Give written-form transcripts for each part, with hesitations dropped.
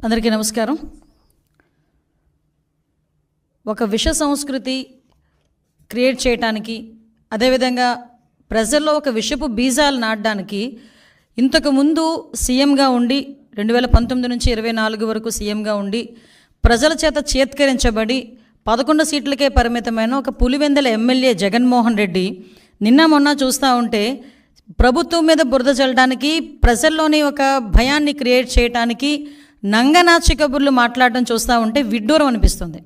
అందరికీ నమస్కారం. ఒక విష సంస్కృతి క్రియేట్ చేయడానికి, అదేవిధంగా ప్రజల్లో ఒక విషపు బీజాలు నాటడానికి ఇంతకుముందు సీఎంగా ఉండి 2019 నుంచి 24 వరకు సీఎంగా ఉండి ప్రజల చేత చేత్కరించబడి 11 సీట్లకే పరిమితమైన ఒక పులివెందుల ఎమ్మెల్యే జగన్మోహన్ రెడ్డి నిన్న మొన్న చూస్తూ ఉంటే ప్రభుత్వం మీద బురద చల్లడానికి, ప్రజల్లోని ఒక భయాన్ని క్రియేట్ చేయడానికి నంగనాచి కబుర్లు మాట్లాడడం చూస్తూ ఉంటే విడ్డూరం అనిపిస్తుంది.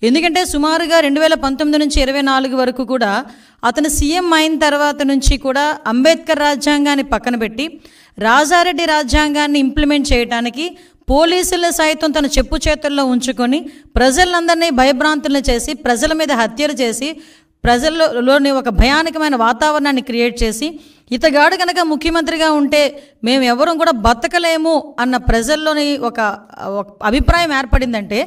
ఎందుకంటే సుమారుగా 2019 నుంచి 24 వరకు కూడా అతను సీఎం అయిన తర్వాత నుంచి కూడా అంబేద్కర్ రాజ్యాంగాన్ని పక్కన పెట్టి రాజారెడ్డి రాజ్యాంగాన్ని ఇంప్లిమెంట్ చేయడానికి పోలీసుల సైతం తన చెప్పు చేతుల్లో ఉంచుకొని ప్రజలందరినీ భయభ్రాంతులను చేసి, ప్రజల మీద హత్యలు చేసి, ప్రజల్లోని ఒక భయానకమైన వాతావరణాన్ని క్రియేట్ చేసి, ఇతగాడు కనుక ముఖ్యమంత్రిగా ఉంటే మేము ఎవరూ కూడా బతకలేము అన్న ప్రజల్లోని ఒక అభిప్రాయం ఏర్పడిందంటే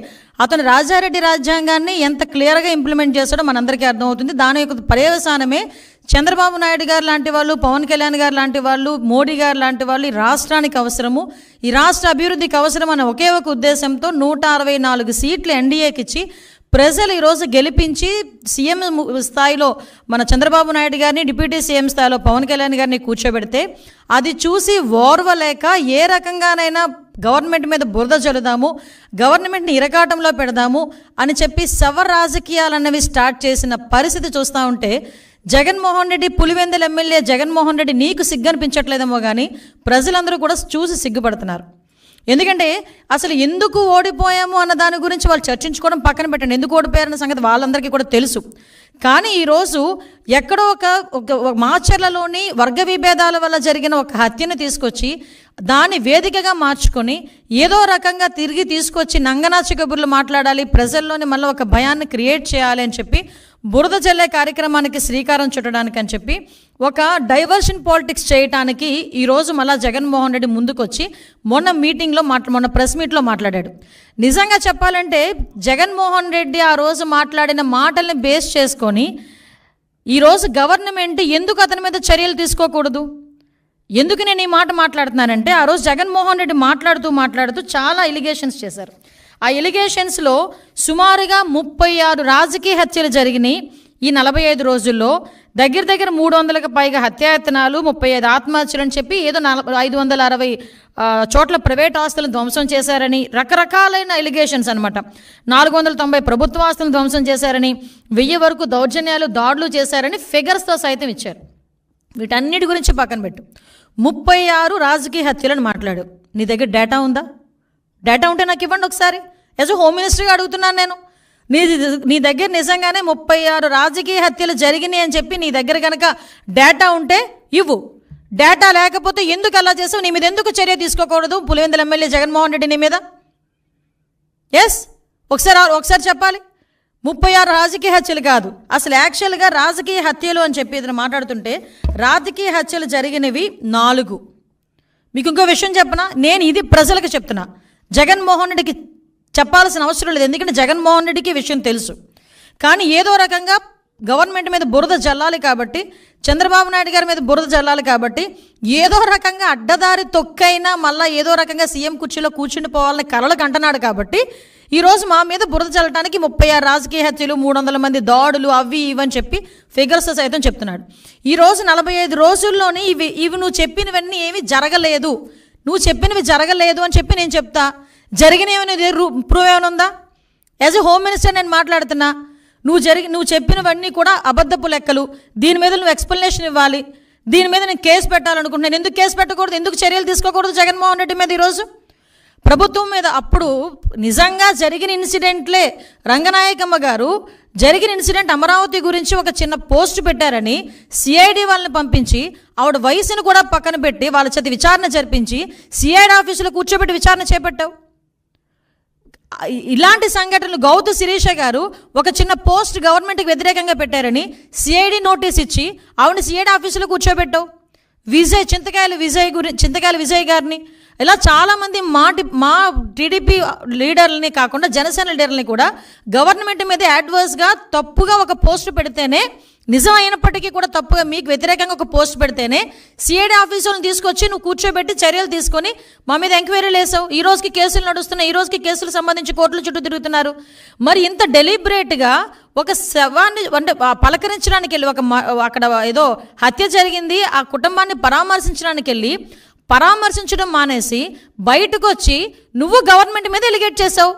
అతను రాజారెడ్డి రాజ్యాంగాన్ని ఎంత క్లియర్గా ఇంప్లిమెంట్ చేస్తాడో మనందరికీ అర్థమవుతుంది. దాని యొక్క పర్యవసానమే చంద్రబాబు నాయుడు గారు లాంటి వాళ్ళు, పవన్ కళ్యాణ్ గారు లాంటి వాళ్ళు, మోడీ గారు లాంటి వాళ్ళు ఈ రాష్ట్రానికి అవసరము, ఈ రాష్ట్ర అభివృద్ధికి అవసరం అనే ఒకే ఒక ఉద్దేశంతో 164 సీట్లు ఎన్డీఏకి ఇచ్చి ప్రజలు ఈరోజు గెలిపించి సీఎం స్థాయిలో మన చంద్రబాబు నాయుడు గారిని, డిప్యూటీ సీఎం స్థాయిలో పవన్ కళ్యాణ్ గారిని కూర్చోబెడితే అది చూసి ఓర్వలేక ఏ రకంగానైనా గవర్నమెంట్ మీద బురద చల్లుదాము, గవర్నమెంట్ని ఇరకాటంలో పెడదాము అని చెప్పి శవ రాజకీయాలు అన్నవి స్టార్ట్ చేసిన పరిస్థితి చూస్తూ ఉంటే జగన్మోహన్ రెడ్డి, పులివెందుల ఎమ్మెల్యే జగన్మోహన్ రెడ్డి నీకు సిగ్గనిపించట్లేదేమో కానీ ప్రజలందరూ కూడా చూసి సిగ్గుపడుతున్నారు. ఎందుకంటే అసలు ఎందుకు ఓడిపోయాము అన్న దాని గురించి వాళ్ళు చర్చించుకోవడం పక్కన పెట్టండి. ఎందుకు ఓడిపోయారన్న సంగతి వాళ్ళందరికీ కూడా తెలుసు. కానీ ఈరోజు ఎక్కడో ఒక మాచర్లలోని వర్గ విభేదాల వల్ల జరిగిన ఒక హత్యను తీసుకొచ్చి దాన్ని వేదికగా మార్చుకొని ఏదో రకంగా తిరిగి తీసుకొచ్చి నంగనాచి కబుర్లు మాట్లాడాలి, ప్రజల్లోని మళ్ళీ ఒక భయాన్ని క్రియేట్ చేయాలి అని చెప్పి బురద జల్లే కార్యక్రమానికి శ్రీకారం చుట్టడానికి అని చెప్పి ఒక డైవర్షన్ పాలిటిక్స్ చేయడానికి ఈరోజు మళ్ళీ జగన్మోహన్ రెడ్డి ముందుకొచ్చి మొన్న ప్రెస్ మీట్లో మాట్లాడాడు. నిజంగా చెప్పాలంటే జగన్మోహన్ రెడ్డి ఆ రోజు మాట్లాడిన మాటల్ని బేస్ చేసుకొని ఈరోజు గవర్నమెంట్ ఎందుకు అతని మీద చర్యలు తీసుకోకూడదు? ఎందుకు నేను ఈ మాట మాట్లాడుతున్నానంటే ఆ రోజు జగన్మోహన్ రెడ్డి మాట్లాడుతూ చాలా ఎలిగేషన్స్ చేశారు. ఆ ఎలిగేషన్స్లో సుమారుగా 36 రాజకీయ హత్యలు జరిగినాయి ఈ 45 రోజుల్లో. దగ్గర 300కు పైగా హత్యాయత్నాలు, 35 ఆత్మహత్యలు అని చెప్పి ఏదో 560 చోట్ల ప్రైవేట్ ఆస్తులను ధ్వంసం చేశారని రకరకాలైన ఎలిగేషన్స్ అనమాట. 490 ప్రభుత్వ ఆస్తులను ధ్వంసం చేశారని, 1000 వరకు దౌర్జన్యాలు, దాడులు చేశారని ఫిగర్స్తో సైతం ఇచ్చారు. వీటన్నిటి గురించి పక్కన పెట్టు. 36 రాజకీయ హత్యలను మాట్లాడు. నీ దగ్గర డేటా ఉందా? డేటా ఉంటే నాకు ఇవ్వండి ఒకసారి. యాజ్ హోమ్ మినిస్టర్గా అడుగుతున్నాను నేను. నీ దగ్గర నిజంగానే 36 రాజకీయ హత్యలు జరిగినాయి అని చెప్పి నీ దగ్గర కనుక డేటా ఉంటే ఇవ్వు. డేటా లేకపోతే ఎందుకు అలా చేసావు? నీ మీద ఎందుకు చర్య తీసుకోకూడదు పులివెందుల ఎమ్మెల్యే జగన్మోహన్ రెడ్డి నీ మీద? ఎస్, ఒకసారి చెప్పాలి. 36 రాజకీయ హత్యలు కాదు, అసలు యాక్చువల్గా రాజకీయ హత్యలు అని చెప్పి ఏదైనా మాట్లాడుతుంటే రాజకీయ హత్యలు జరిగినవి 4. మీకు ఇంకో విషయం చెప్పనా? నేను ఇది ప్రజలకు చెప్తున్నా, జగన్మోహన్ రెడ్డికి చెప్పాల్సిన అవసరం లేదు. ఎందుకంటే జగన్మోహన్ రెడ్డికి విషయం తెలుసు. కానీ ఏదో రకంగా గవర్నమెంట్ మీద బురద జల్లాలి కాబట్టి, చంద్రబాబు నాయుడు గారి మీద బురద జల్లాలి కాబట్టి ఏదో రకంగా అడ్డదారి తొక్కైనా మళ్ళీ ఏదో రకంగా సీఎం కుర్చీలో కూర్చుని పోవాలని కలలకు అంటున్నాడు కాబట్టి ఈరోజు మా మీద బురద చల్లడానికి 36 రాజకీయ హత్యలు, 300 మంది దాడులు, అవి ఇవని చెప్పి ఫిగర్స్ సైతం చెప్తున్నాడు. ఈరోజు 45 రోజుల్లోని ఇవి నువ్వు చెప్పినవన్నీ ఏమీ జరగలేదు, నువ్వు చెప్పినవి జరగలేదు అని చెప్పి నేను చెప్తా. జరిగినవి ప్రూవ్ ఏమైనా ఉందా? యాజ్ ఎ హోమ్ మినిస్టర్ నేను మాట్లాడుతున్నా. నువ్వు చెప్పినవన్నీ కూడా అబద్ధపు లెక్కలు. దీని మీద నువ్వు ఎక్స్ప్లెనేషన్ ఇవ్వాలి. దీని మీద నేను కేసు పెట్టాలనుకుంటున్నాను. ఎందుకు కేసు పెట్టకూడదు? ఎందుకు చర్యలు తీసుకోకూడదు జగన్మోహన్ రెడ్డి మీద? ఈరోజు ప్రభుత్వం మీద అప్పుడు నిజంగా జరిగిన ఇన్సిడెంట్లే రంగనాయకమ్మ గారు జరిగిన ఇన్సిడెంట్ అమరావతి గురించి ఒక చిన్న పోస్ట్ పెట్టారని సిఐడి వాళ్ళని పంపించి ఆవిడ వయసును కూడా పక్కన పెట్టి వాళ్ళ చేత విచారణ జరిపించి సిఐడి ఆఫీసులో కూర్చోబెట్టి విచారణ చేపట్టావు. ఇలాంటి సంఘటనలు గౌతు శిరీష గారు ఒక చిన్న పోస్ట్ గవర్నమెంట్కి వ్యతిరేకంగా పెట్టారని సిఐడి నోటీస్ ఇచ్చి ఆవిడని సిఐడి ఆఫీసులో కూర్చోబెట్టావు. చింతకాయల విజయ్ గారిని ఇలా చాలామంది మా టీడీపీ లీడర్లని కాకుండా జనసేన లీడర్లని కూడా గవర్నమెంట్ మీద యాడ్వర్స్గా తప్పుగా ఒక పోస్ట్ పెడితేనే, నిజం అయినప్పటికీ కూడా తప్పుగా మీకు వ్యతిరేకంగా ఒక పోస్ట్ పెడితేనే సిఐడి ఆఫీసులను తీసుకొచ్చి నువ్వు కూర్చోబెట్టి చర్యలు తీసుకొని మా మీద ఎంక్వైరీలు వేసావు. ఈ రోజుకి కేసులు నడుస్తున్నాయి, ఈ రోజుకి కేసులు సంబంధించి కోర్టుల చుట్టూ తిరుగుతున్నారు. మరి ఇంత డెలిబరేట్గా ఒక శవాన్ని అంటే పలకరించడానికి వెళ్ళి అక్కడ ఏదో హత్య జరిగింది, ఆ కుటుంబాన్ని పరామర్శించడానికి వెళ్ళి పరామర్శించడం మానేసి బయటకు వచ్చి నువ్వు గవర్నమెంట్ మీద ఎలిగేట్ చేసావు.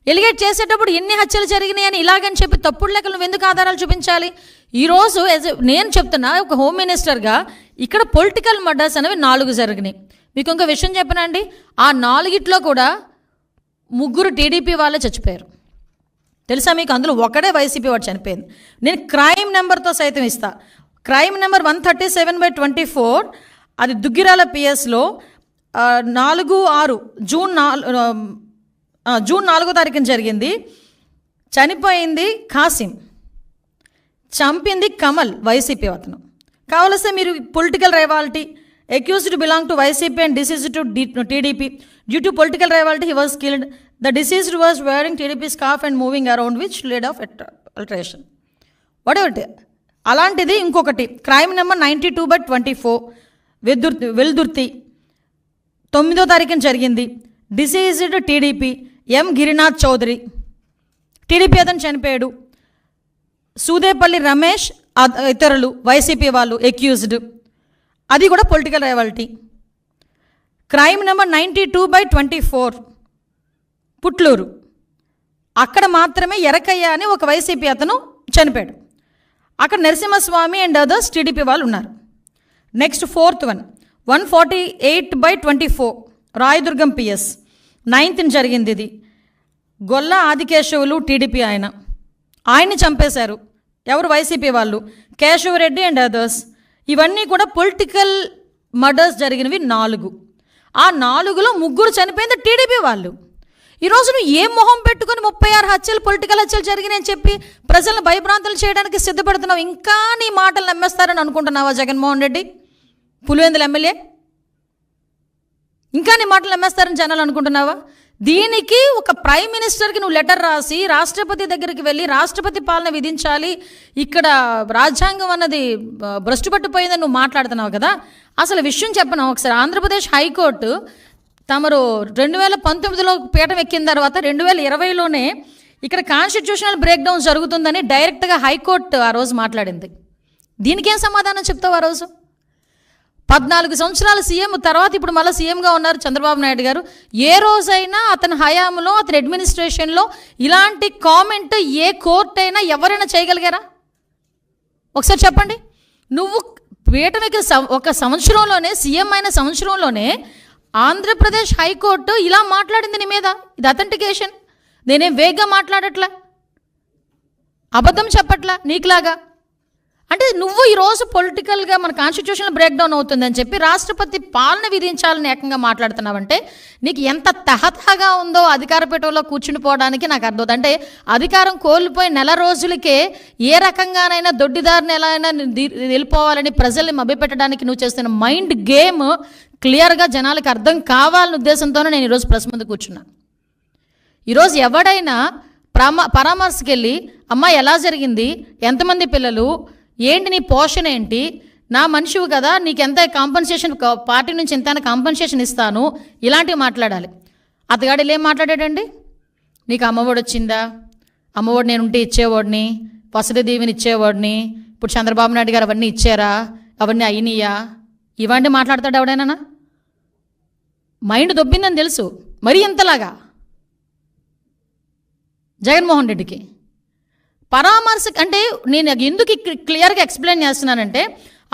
ఎలిగేట్ చేసేటప్పుడు ఎన్ని హత్యలు జరిగినాయి అని ఇలాగని చెప్పి తప్పుడు లెక్కలు నువ్వు ఎందుకు ఆధారాలు చూపించాలి? ఈరోజు నేను చెప్తున్నా, ఒక హోమ్ మినిస్టర్గా ఇక్కడ పొలిటికల్ మర్డర్స్ అనేవి 4 జరిగినాయి. మీకు ఇంకో విషయం చెప్పనండి, ఆ 4 కూడా 3 టీడీపీ వాళ్ళే చచ్చిపోయారు. తెలుసా మీకు? అందులో ఒకడే వైసీపీ వాడు చనిపోయింది. నేను క్రైమ్ నెంబర్తో సైతం ఇస్తా. క్రైమ్ నెంబర్ 137/24, అది దుగ్గిరాల పిఎస్లో 4/6 జూన్ 4వ తారీఖున జరిగింది. చనిపోయింది కాసిం, చంపింది కమల్, వైసీపీ అతను. కావలస్తే మీరు political rivalry, accused belong to YCP and deceased to TDP. Due to political rivalry he was killed. The deceased was wearing TDP scarf and moving around which led of altercation. What అలాంటిది ఇంకొకటి క్రైమ్ నెంబర్ 92/24 వెల్దుర్తి 9వ తారీఖున జరిగింది. Deceased TDP M Girinath Chowdary, TDP అతను చనిపోయాడు. సూదేపల్లి రమేష్ ఇతరులు YCP వాళ్ళు accused, అది కూడా political rivalry. Crime number 92/24 Putluru, అక్కడ మాత్రమే ఎరకయ్య అని ఒక వైసీపీ అతను చనిపోయాడు. అక్కడ నరసింహస్వామి అండ్ అదర్స్ టీడీపీ వాళ్ళు ఉన్నారు. Next 4th one 148/24 Rayadurgam PS 9th జరిగింది. ఇది గొల్ల ఆదికేశవులు టీడీపీ ఆయన్ని చంపేశారు. ఎవరు? వైసీపీ వాళ్ళు, కేశవరెడ్డి అండ్ అదర్స్. ఇవన్నీ కూడా పొలిటికల్ మర్డర్స్ జరిగినవి 4. ఆ 4లో 3 చనిపోయింది టీడీపీ వాళ్ళు. ఈరోజు నువ్వు ఏ మొహం పెట్టుకుని 36 హత్యలు పొలిటికల్ హత్యలు జరిగినాయని చెప్పి ప్రజలను భయభ్రాంతులు చేయడానికి సిద్ధపడుతున్నావు? ఇంకా నీ మాటలు నమ్మేస్తారని అనుకుంటున్నావా జగన్మోహన్ రెడ్డి, పులివెందుల ఎమ్మెల్యే? ఇంకా నీ మాటలు నమ్మేస్తారని జనాలు అనుకుంటున్నావా? దీనికి ఒక ప్రైమ్ మినిస్టర్కి నువ్వు లెటర్ రాసి రాష్ట్రపతి దగ్గరికి వెళ్ళి రాష్ట్రపతి పాలన విధించాలి, ఇక్కడ రాజ్యాంగం అన్నది భ్రష్టుపట్టిపోయిందని నువ్వు మాట్లాడుతున్నావు కదా. అసలు విషయం చెప్పను ఒకసారి. ఆంధ్రప్రదేశ్ హైకోర్టు తమరు 2019లో పీఠం ఎక్కిన తర్వాత 2020లోనే ఇక్కడ కాన్స్టిట్యూషనల్ బ్రేక్ డౌన్ జరుగుతుందని డైరెక్ట్గా హైకోర్టు ఆ రోజు మాట్లాడింది. దీనికేం సమాధానం చెప్తావు? ఆ రోజు 14 సంవత్సరాల సీఎం తర్వాత ఇప్పుడు మళ్ళీ సీఎంగా ఉన్నారు చంద్రబాబు నాయుడు గారు. ఏ రోజైనా అతని హయాంలో, అతని అడ్మినిస్ట్రేషన్లో ఇలాంటి కామెంట్ ఏ కోర్టు అయినా ఎవరైనా చేయగలిగారా? ఒకసారి చెప్పండి. నువ్వు పీఠం ఒక సంవత్సరంలోనే, సీఎం అయిన సంవత్సరంలోనే ఆంధ్రప్రదేశ్ హైకోర్టు ఇలా మాట్లాడింది నీ మీద. ఇది అథెంటికేషన్. నేనేం వేగ్గా మాట్లాడట్లా, అబద్ధం చెప్పట్లా నీకులాగా. అంటే నువ్వు ఈరోజు పొలిటికల్గా మన కాన్స్టిట్యూషన్ బ్రేక్ డౌన్ అవుతుందని చెప్పి రాష్ట్రపతి పాలన విధించాలని ఏకంగా మాట్లాడుతున్నావంటే నీకు ఎంత తహతహగా ఉందో అధికార పీఠంలో కూర్చుని పోవడానికి నాకు అర్థం. అంటే అధికారం కోల్పోయి నెల రోజులకే ఏ రకంగానైనా దొడ్డిదారిని ఎలా అయినా వెళ్ళిపోవాలని ప్రజల్ని మభ్యపెట్టడానికి నువ్వు చేస్తున్న మైండ్ గేమ్ క్లియర్గా జనాలకు అర్థం కావాలనే ఉద్దేశంతోనే నేను ఈరోజు ప్రెస్ ముందు కూర్చున్నాను. ఈరోజు ఎవడైనా పరామర్శకి వెళ్ళి అమ్మ ఎలా జరిగింది, ఎంతమంది పిల్లలు, ఏంటి నీ పోషణ ఏంటి, నా మనిషివి కదా, నీకు ఎంత కాంపన్సేషన్, పార్టీ నుంచి ఎంత కాంపన్సేషన్ ఇస్తాను, ఇలాంటివి మాట్లాడాలి. అతగాడు ఏం మాట్లాడాడండి? నీకు అమ్మఒడి వచ్చిందా, అమ్మఒడి నేను ఉంటే ఇచ్చేవాడిని, వసతి దీవెని ఇచ్చేవాడిని, ఇప్పుడు చంద్రబాబు నాయుడు గారు అవన్నీ ఇచ్చారా, అవన్నీ అయినాయా, ఇవన్నీ మాట్లాడతాడు ఎవడైనా? మైండ్ దొబ్బిందని తెలుసు. మరీ ఇంతలాగా జగన్మోహన్ రెడ్డికి పరామర్శ అంటే నేను ఎందుకు క్లియర్గా ఎక్స్ప్లెయిన్ చేస్తున్నానంటే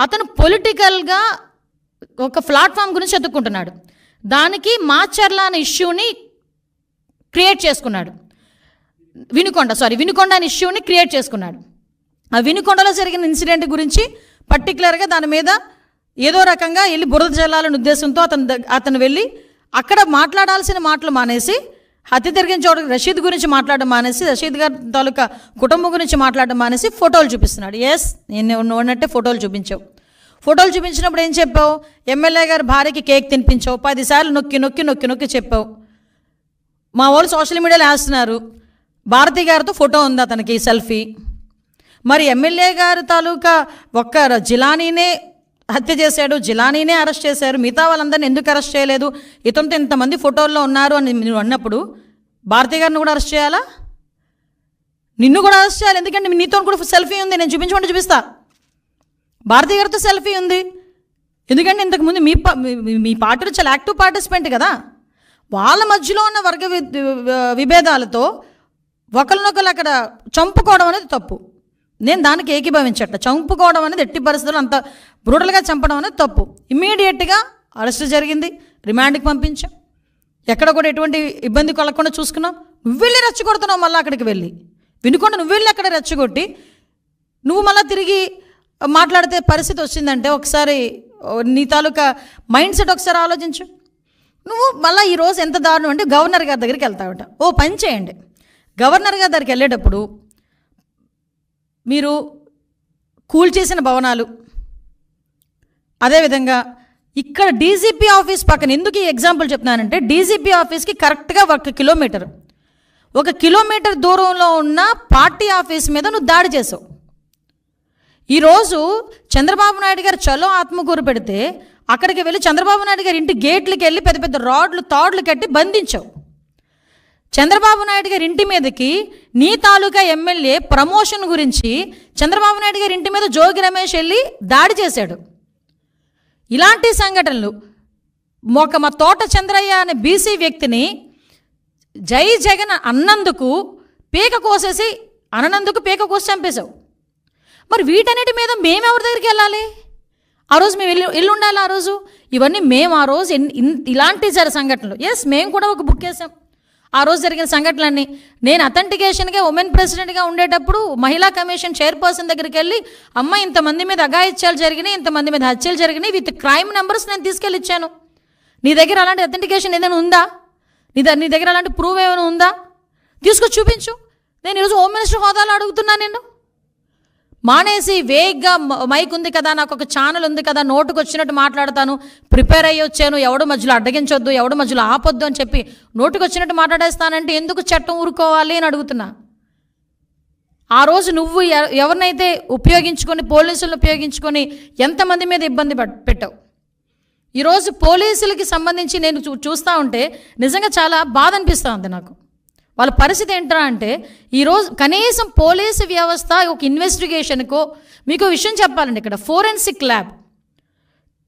అతను పొలిటికల్గా ఒక ప్లాట్ఫామ్ గురించి ఎత్తుక్కుంటున్నాడు. దానికి మాచర్ల అనే ఇష్యూని క్రియేట్ చేసుకున్నాడు. వినుకొండ అనే ఇష్యూని క్రియేట్ చేసుకున్నాడు. ఆ వినుకొండలో జరిగిన ఇన్సిడెంట్ గురించి పర్టికులర్గా దాని మీద ఏదో రకంగా వెళ్ళి బురద జల్లాలనే ఉద్దేశంతో అతను వెళ్ళి అక్కడ మాట్లాడాల్సిన మాటలు మానేసి హత్య జరిగిన చోట రషీద్ గురించి మాట్లాడడం మానేసి, రషీద్ గారి తాలూకా కుటుంబం గురించి మాట్లాడడం మానేసి ఫోటోలు చూపిస్తున్నాడు. ఎస్, నేను ఉన్నట్టే ఫోటోలు చూపించావు. ఫోటోలు చూపించినప్పుడు ఏం చెప్పావు? ఎమ్మెల్యే గారి భార్యకి కేక్ తినిపించావు, 10 సార్లు నొక్కి నొక్కి నొక్కి నొక్కి చెప్పావు. మా వాళ్ళు సోషల్ మీడియాలో వేస్తున్నారు, భారతి గారితో ఫోటో ఉంది అతనికి సెల్ఫీ. మరి ఎమ్మెల్యే గారి తాలూకా ఒక్క జిలానీనే హత్య చేశాడు, జిలానీనే అరెస్ట్ చేశారు, మిగతా వాళ్ళందరినీ ఎందుకు అరెస్ట్ చేయలేదు? ఇతనితో ఇంతమంది ఫోటోల్లో ఉన్నారు అని నువ్వు అన్నప్పుడు భారతి గారిని కూడా అరెస్ట్ చేయాలా? నిన్ను కూడా అరెస్ట్ చేయాలి, ఎందుకంటే నీతో కూడా సెల్ఫీ ఉంది. నేను చూపించమంటే చూపిస్తా. భారతి గారితో సెల్ఫీ ఉంది, ఎందుకంటే ఇంతకుముందు మీ పార్టీలో చాలా యాక్టివ్ పార్టిసిపెంట్ కదా. వాళ్ళ మధ్యలో ఉన్న వర్గ విభేదాలతో ఒకరినొకరు అక్కడ చంపుకోవడం అనేది తప్పు. నేను దానికి ఏకీభవించట. చంపుకోవడం అనేది ఎట్టి పరిస్థితుల్లో అంత బ్రూటల్గా చంపడం అనేది తప్పు. ఇమ్మీడియట్గా అరెస్ట్ జరిగింది, రిమాండ్కి పంపించాం. ఎక్కడ కూడా ఎటువంటి ఇబ్బంది కలగకుండా చూసుకున్నాం. నువ్వు వెళ్ళి రెచ్చగొడుతున్నావు, మళ్ళీ అక్కడికి వెళ్ళి వినుకుండా నువ్వు వెళ్ళి అక్కడ రెచ్చగొట్టి నువ్వు మళ్ళీ తిరిగి మాట్లాడితే పరిస్థితి వచ్చిందంటే ఒకసారి నీ తాలూకా మైండ్ సెట్ ఒకసారి ఆలోచించు. నువ్వు మళ్ళీ ఈరోజు ఎంత దారుణం అంటే గవర్నర్ గారి దగ్గరికి వెళ్తావట. ఓ పని చేయండి, గవర్నర్ గారి దగ్గరికి వెళ్ళేటప్పుడు మీరు కూల్చేసిన భవనాలు, అదేవిధంగా ఇక్కడ డీజీపీ ఆఫీస్ పక్కన, ఎందుకు ఈ ఎగ్జాంపుల్ చెప్తున్నానంటే డీజీపీ ఆఫీస్కి కరెక్ట్గా 1 కిలోమీటర్ దూరంలో ఉన్న పార్టీ ఆఫీస్ మీద నువ్వు దాడి చేసావు. ఈరోజు చంద్రబాబు నాయుడు గారు చలో ఆత్మకూరు పెడితే అక్కడికి వెళ్ళి చంద్రబాబు నాయుడు గారి ఇంటి గేట్లకి వెళ్ళి పెద్ద పెద్ద రాడ్లు తాడులు కట్టి బంధించావు. చంద్రబాబు నాయుడు గారి ఇంటి మీదకి నీ తాలూకా ఎమ్మెల్యే ప్రమోషన్ గురించి చంద్రబాబు నాయుడు గారి ఇంటి మీద జోగి రమేష్ వెళ్ళి దాడి చేశాడు. ఇలాంటి సంఘటనలు మా తోట చంద్రయ్య అనే బీసీ వ్యక్తిని జై జగన్ అన్నందుకు పీక కోసి చంపేశావు. మరి వీటన్నిటి మీద మేము ఎవరి దగ్గరికి వెళ్ళాలి? ఆ రోజు మేము వెళ్ళి ఉండాలి. ఆ రోజు ఇవన్నీ మేము ఆ రోజు ఇలాంటి సంఘటనలు మేము కూడా ఒక బుక్ వేసాం. ఆ రోజు జరిగిన సంఘటనలన్నీ నేను అథెంటికేషన్గా ఉమెన్ ప్రెసిడెంట్గా ఉండేటప్పుడు మహిళా కమిషన్ చైర్పర్సన్ దగ్గరికి వెళ్ళి అమ్మ ఇంతమంది మీద అఘాయిత్యాలు జరిగినాయి, ఇంతమంది మీద హత్యలు జరిగినాయి, విత్ క్రైమ్ నెంబర్స్ నేను తీసుకెళ్ళి ఇచ్చాను. నీ దగ్గర అలాంటి అథెంటికేషన్ ఏదైనా ఉందా? నీ దగ్గర అలాంటి ప్రూవ్ ఏమైనా ఉందా? తీసుకొచ్చి చూపించు. నేను ఈరోజు హోమ్ మినిస్టర్ హోదాలో అడుగుతున్నాను. నేను మానేసి వేగ్గా మైక్ ఉంది కదా, నాకు ఒక ఛానల్ ఉంది కదా, నోటుకు వచ్చినట్టు మాట్లాడతాను, ప్రిపేర్ అయ్యి వచ్చాను, ఎవడు మధ్యలో అడ్డగించొద్దు, ఎవడు మధ్యలో ఆపొద్దు అని చెప్పి నోటుకు వచ్చినట్టు మాట్లాడేస్తానంటే ఎందుకు చట్టం ఊరుకోవాలి అని అడుగుతున్నా. ఆ రోజు నువ్వు ఎవరినైతే ఉపయోగించుకొని, పోలీసులను ఉపయోగించుకొని ఎంతమంది మీద ఇబ్బంది పెట్టావు. ఈరోజు పోలీసులకి సంబంధించి నేను చూస్తూ ఉంటే నిజంగా చాలా బాధ అనిపిస్తూ ఉంది నాకు. వాళ్ళ పరిస్థితి ఏంటా అంటే ఈరోజు కనీసం పోలీసు వ్యవస్థ ఒక ఇన్వెస్టిగేషన్కో, మీకు విషయం చెప్పాలండి, ఇక్కడ ఫోరెన్సిక్ ల్యాబ్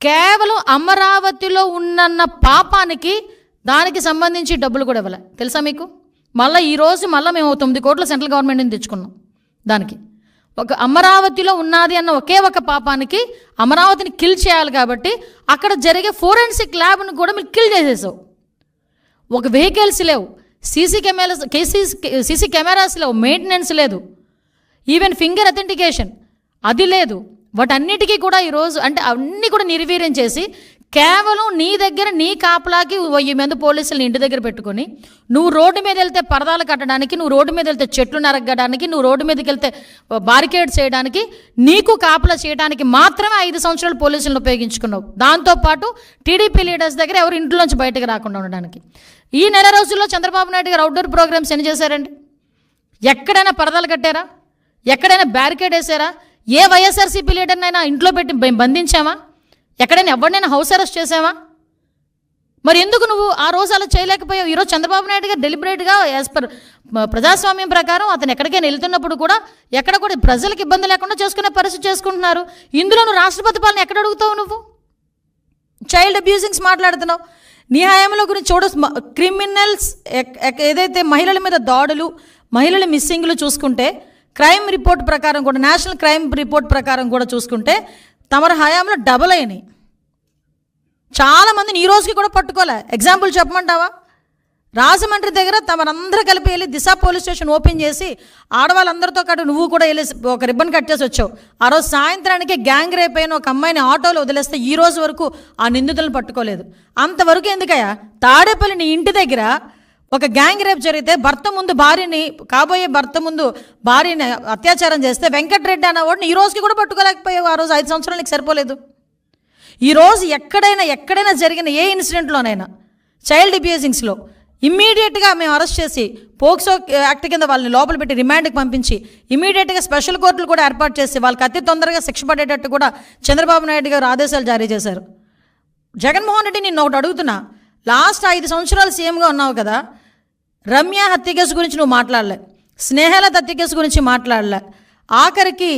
కేవలం అమరావతిలో ఉన్న పాపానికి దానికి సంబంధించి డబ్బులు కూడా ఇవ్వలే, తెలుసా మీకు? మళ్ళీ ఈరోజు మేము 9 కోట్ల సెంట్రల్ గవర్నమెంట్ని తెచ్చుకున్నాం. దానికి ఒక అమరావతిలో ఉన్నది అన్న ఒకే ఒక పాపానికి అమరావతిని కిల్ చేయాలి కాబట్టి అక్కడ జరిగే ఫోరెన్సిక్ ల్యాబ్ను కూడా మీరు కిల్ చేసేసావు. ఒక వెహికల్స్ లేవు, సీసీ కెమెరాస్ లేవు, మెయింటెనెన్స్ లేదు, ఈవెన్ ఫింగర్ అథెంటికేషన్ అది లేదు. వాటన్నిటికీ కూడా ఈరోజు అంటే అన్నీ కూడా నిర్వీర్యం చేసి కేవలం నీ దగ్గర నీ కాపలాకి 1000 మంది పోలీసులను ఇంటి దగ్గర పెట్టుకొని నువ్వు రోడ్డు మీద వెళ్తే పరదాలు కట్టడానికి, నువ్వు రోడ్డు మీద వెళ్తే చెట్లు నరగడానికి, నువ్వు రోడ్డు మీదకి వెళ్తే బారికేడ్ చేయడానికి, నీకు కాపలా చేయడానికి మాత్రమే 5 సంవత్సరాలు పోలీసులను ఉపయోగించుకున్నావు. దాంతోపాటు టీడీపీ లీడర్స్ దగ్గర ఎవరు ఇంట్లోంచి బయటకు రాకుండా ఉండడానికి. ఈ నెల రోజుల్లో చంద్రబాబు నాయుడు గారు అవుట్డోర్ ప్రోగ్రామ్స్ ఎన్ని చేశారండి? ఎక్కడైనా పరదాలు కట్టారా? ఎక్కడైనా బ్యారికేడ్ వేసారా? ఏ వైఎస్ఆర్సీపీ లీడర్నైనా ఇంట్లో పెట్టి బంధించామా? ఎక్కడైనా ఎవరినైనా హౌస్ అరెస్ట్ చేసావా? మరి ఎందుకు నువ్వు ఆ రోజు అలా చేయలేకపోయావు? ఈరోజు చంద్రబాబు నాయుడు గారు డెలిబరేట్గా యాజ్ పర్ ప్రజాస్వామ్యం ప్రకారం అతను ఎక్కడికైనా వెళ్తున్నప్పుడు కూడా ఎక్కడ కూడా ప్రజలకు ఇబ్బంది లేకుండా చేసుకునే పరిస్థితి చేసుకుంటున్నారు. ఇందులో నువ్వు రాష్ట్రపతి పాలన ఎక్కడ అడుగుతావు? నువ్వు చైల్డ్ అబ్యూజింగ్స్ మాట్లాడుతున్నావు. నీ హయాంలో గురించి క్రిమినల్స్ ఏదైతే మహిళల మీద దాడులు, మహిళల మిస్సింగ్లు చూసుకుంటే క్రైమ్ రిపోర్ట్ ప్రకారం కూడా, నేషనల్ క్రైమ్ రిపోర్ట్ ప్రకారం కూడా చూసుకుంటే తమరి హయాంలో డబుల్ అయినాయి. చాలామందిని ఈ రోజుకి కూడా పట్టుకోలే. ఎగ్జాంపుల్ చెప్పమంటావా? రాజమండ్రి దగ్గర తమరందరూ కలిపి వెళ్ళి దిశ పోలీస్ స్టేషన్ ఓపెన్ చేసి ఆడవాళ్ళందరితో పాటు నువ్వు కూడా వెళ్ళి ఒక రిబ్బన్ కట్ చేసి వచ్చావు. ఆ రోజు సాయంత్రానికి గ్యాంగ్ రేప్ అయిన ఒక అమ్మాయిని ఆటోలో వదిలేస్తే ఈ రోజు వరకు ఆ నిందితులను పట్టుకోలేదు. అంతవరకు ఎందుకయ్యా? తాడేపల్లి నీ ఇంటి దగ్గర ఒక గ్యాంగ్ రేప్ జరిగితే కాబోయే భర్త ముందు భార్యని అత్యాచారం చేస్తే వెంకటరెడ్డి అన్నవాడిని ఈ రోజుకి కూడా పట్టుకోలేకపోయావు. ఆ రోజు 5 సంవత్సరాలకి సరిపోలేదు. ఈరోజు ఎక్కడైనా జరిగిన ఏ ఇన్సిడెంట్లోనైనా చైల్డ్ అబ్యూజింగ్స్లో ఇమ్మీడియట్గా మేము అరెస్ట్ చేసి పోక్సో యాక్ట్ కింద వాళ్ళని లోపల పెట్టి రిమాండ్కి పంపించి ఇమ్మీడియట్గా స్పెషల్ కోర్టులు కూడా ఏర్పాటు చేసి వాళ్ళకి అతి తొందరగా శిక్ష పడేటట్టు కూడా చంద్రబాబు నాయుడు గారు ఆదేశాలు జారీ చేశారు. జగన్మోహన్ రెడ్డి నిన్ను ఒకటి అడుగుతున్నా, లాస్ట్ 5 సంవత్సరాలు సీఎంగా ఉన్నావు కదా, రమ్య హత్య కేసు గురించి నువ్వు మాట్లాడలే, స్నేహలత హత్య కేసు గురించి మాట్లాడలే, ఆఖరికి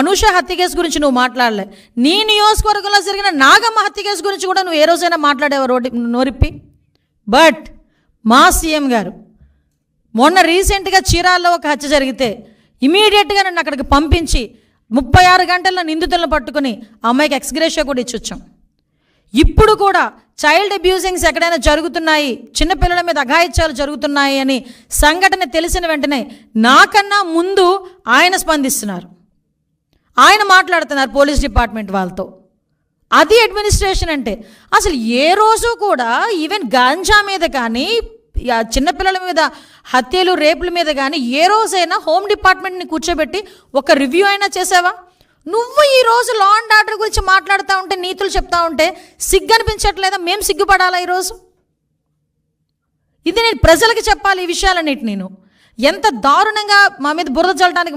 అనూష హత్య కేసు గురించి నువ్వు మాట్లాడలే, నీ నియోజకవర్గంలో జరిగిన నాగమ్మ హత్య కేసు గురించి కూడా నువ్వు ఏ రోజైనా మాట్లాడేవా నోరిప్పి? బట్ మా సీఎం గారు మొన్న రీసెంట్గా చీరాల్లో ఒక హత్య జరిగితే ఇమీడియట్గా నన్ను అక్కడికి పంపించి 36 గంటల్లో నిందితులను పట్టుకుని అమ్మాయికి ఎక్స్గ్రేషియా కూడా ఇచ్చొచ్చాం. ఇప్పుడు కూడా చైల్డ్ అబ్యూజింగ్స్ ఎక్కడైనా జరుగుతున్నాయి, చిన్నపిల్లల మీద అఘాయిత్యాలు జరుగుతున్నాయి అని సంఘటన తెలిసిన వెంటనే నాకన్నా ముందు ఆయన స్పందిస్తున్నారు, ఆయన మాట్లాడుతున్నారు పోలీస్ డిపార్ట్మెంట్ వాళ్ళతో. అది అడ్మినిస్ట్రేషన్ అంటే. అసలు ఏ రోజు కూడా ఈవెన్ గాంజా మీద కానీ చిన్నపిల్లల మీద హత్యలు రేపుల మీద కానీ ఏ రోజైనా హోమ్ డిపార్ట్మెంట్ని కూర్చోబెట్టి ఒక రివ్యూ అయినా చేసావా? నువ్వు ఈరోజు లా అండ్ ఆర్డర్ గురించి మాట్లాడుతూ ఉంటే, నీతులు చెప్తా ఉంటే సిగ్గు అనిపించట్లేదా? మేము సిగ్గుపడాలా ఈరోజు? ఇది నేను ప్రజలకి చెప్పాలి ఈ విషయాలన్నిటి. నేను ఎంత దారుణంగా మా మీద బురద చల్లడానికి,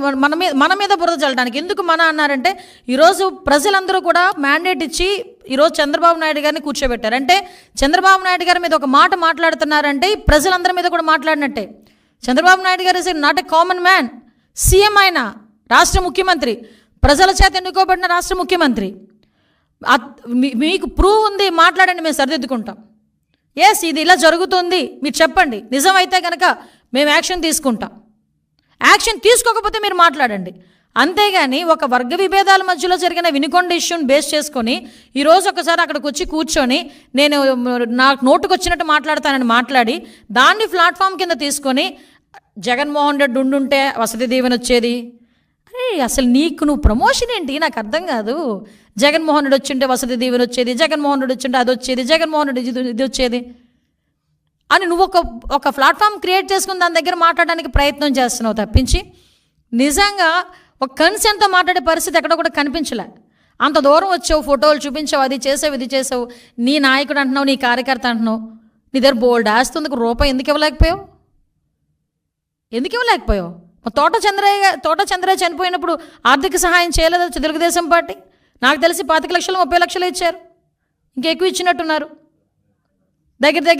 మన మీద బురద చల్లడానికి. ఎందుకు మన అన్నారంటే, ఈరోజు ప్రజలందరూ కూడా మ్యాండేట్ ఇచ్చి ఈరోజు చంద్రబాబు నాయుడు గారిని కూర్చోబెట్టారు. అంటే చంద్రబాబు నాయుడు గారి మీద ఒక మాట మాట్లాడుతున్నారంటే ప్రజలందరి మీద కూడా మాట్లాడినట్టే. చంద్రబాబు నాయుడు గారు is not a common man. CM ఆయన, రాష్ట్ర ముఖ్యమంత్రి, ప్రజల చేత ఎన్నుకోబడిన రాష్ట్ర ముఖ్యమంత్రి. మీకు ప్రూవ్ ఉంది, మాట్లాడండి, మేము సరిదిద్దుకుంటాం. ఎస్, ఇది ఇలా జరుగుతుంది, మీరు చెప్పండి, నిజమైతే కనుక మేము యాక్షన్ తీసుకుంటాం. యాక్షన్ తీసుకోకపోతే మీరు మాట్లాడండి. అంతేగాని ఒక వర్గ విభేదాల మధ్యలో జరిగిన వినుకొండ ఇష్యూని బేస్ చేసుకొని ఈరోజు ఒకసారి అక్కడికి వచ్చి కూర్చొని నేను నాకు నోటుకు వచ్చినట్టు మాట్లాడతానని మాట్లాడి దాన్ని ప్లాట్ఫామ్ కింద తీసుకొని జగన్మోహన్ రెడ్డి ఉండుంటే వసతి దీవెన వచ్చేది. అరే అసలు నువ్వు ప్రమోషన్ ఏంటి నాకు అర్థం కాదు. జగన్మోహన్ రెడ్డి వచ్చింటే వసతి దీవెన వచ్చేది, జగన్మోహన్ రెడ్డి వచ్చింటే అది వచ్చేది, జగన్మోహన్ రెడ్డి ఇది వచ్చేది అని నువ్వు ఒక ప్లాట్ఫామ్ క్రియేట్ చేసుకుని దాని దగ్గర మాట్లాడడానికి ప్రయత్నం చేస్తున్నావు తప్పించి నిజంగా ఒక కన్సెంట్తో మాట్లాడే పరిస్థితి ఎక్కడ కూడా కనిపించలే. అంత దూరం వచ్చావు, ఫోటోలు చూపించావు, అది చేసావు, ఇది చేసావు, నీ నాయకుడు అంటున్నావు, నీ కార్యకర్త అంటున్నావు, నీ దగ్గర బోల్డ్ ఆస్తుంది, రూపాయి ఎందుకు ఇవ్వలేకపోయావు? తోట చంద్రయ్య చనిపోయినప్పుడు ఆర్థిక సహాయం చేయలేదు తెలుగుదేశం పార్టీ. నాకు తెలిసి 25 లక్షలు 30 లక్షలు ఇచ్చారు, ఇంకా ఎక్కువ ఇచ్చినట్టున్నారు, దగ్గర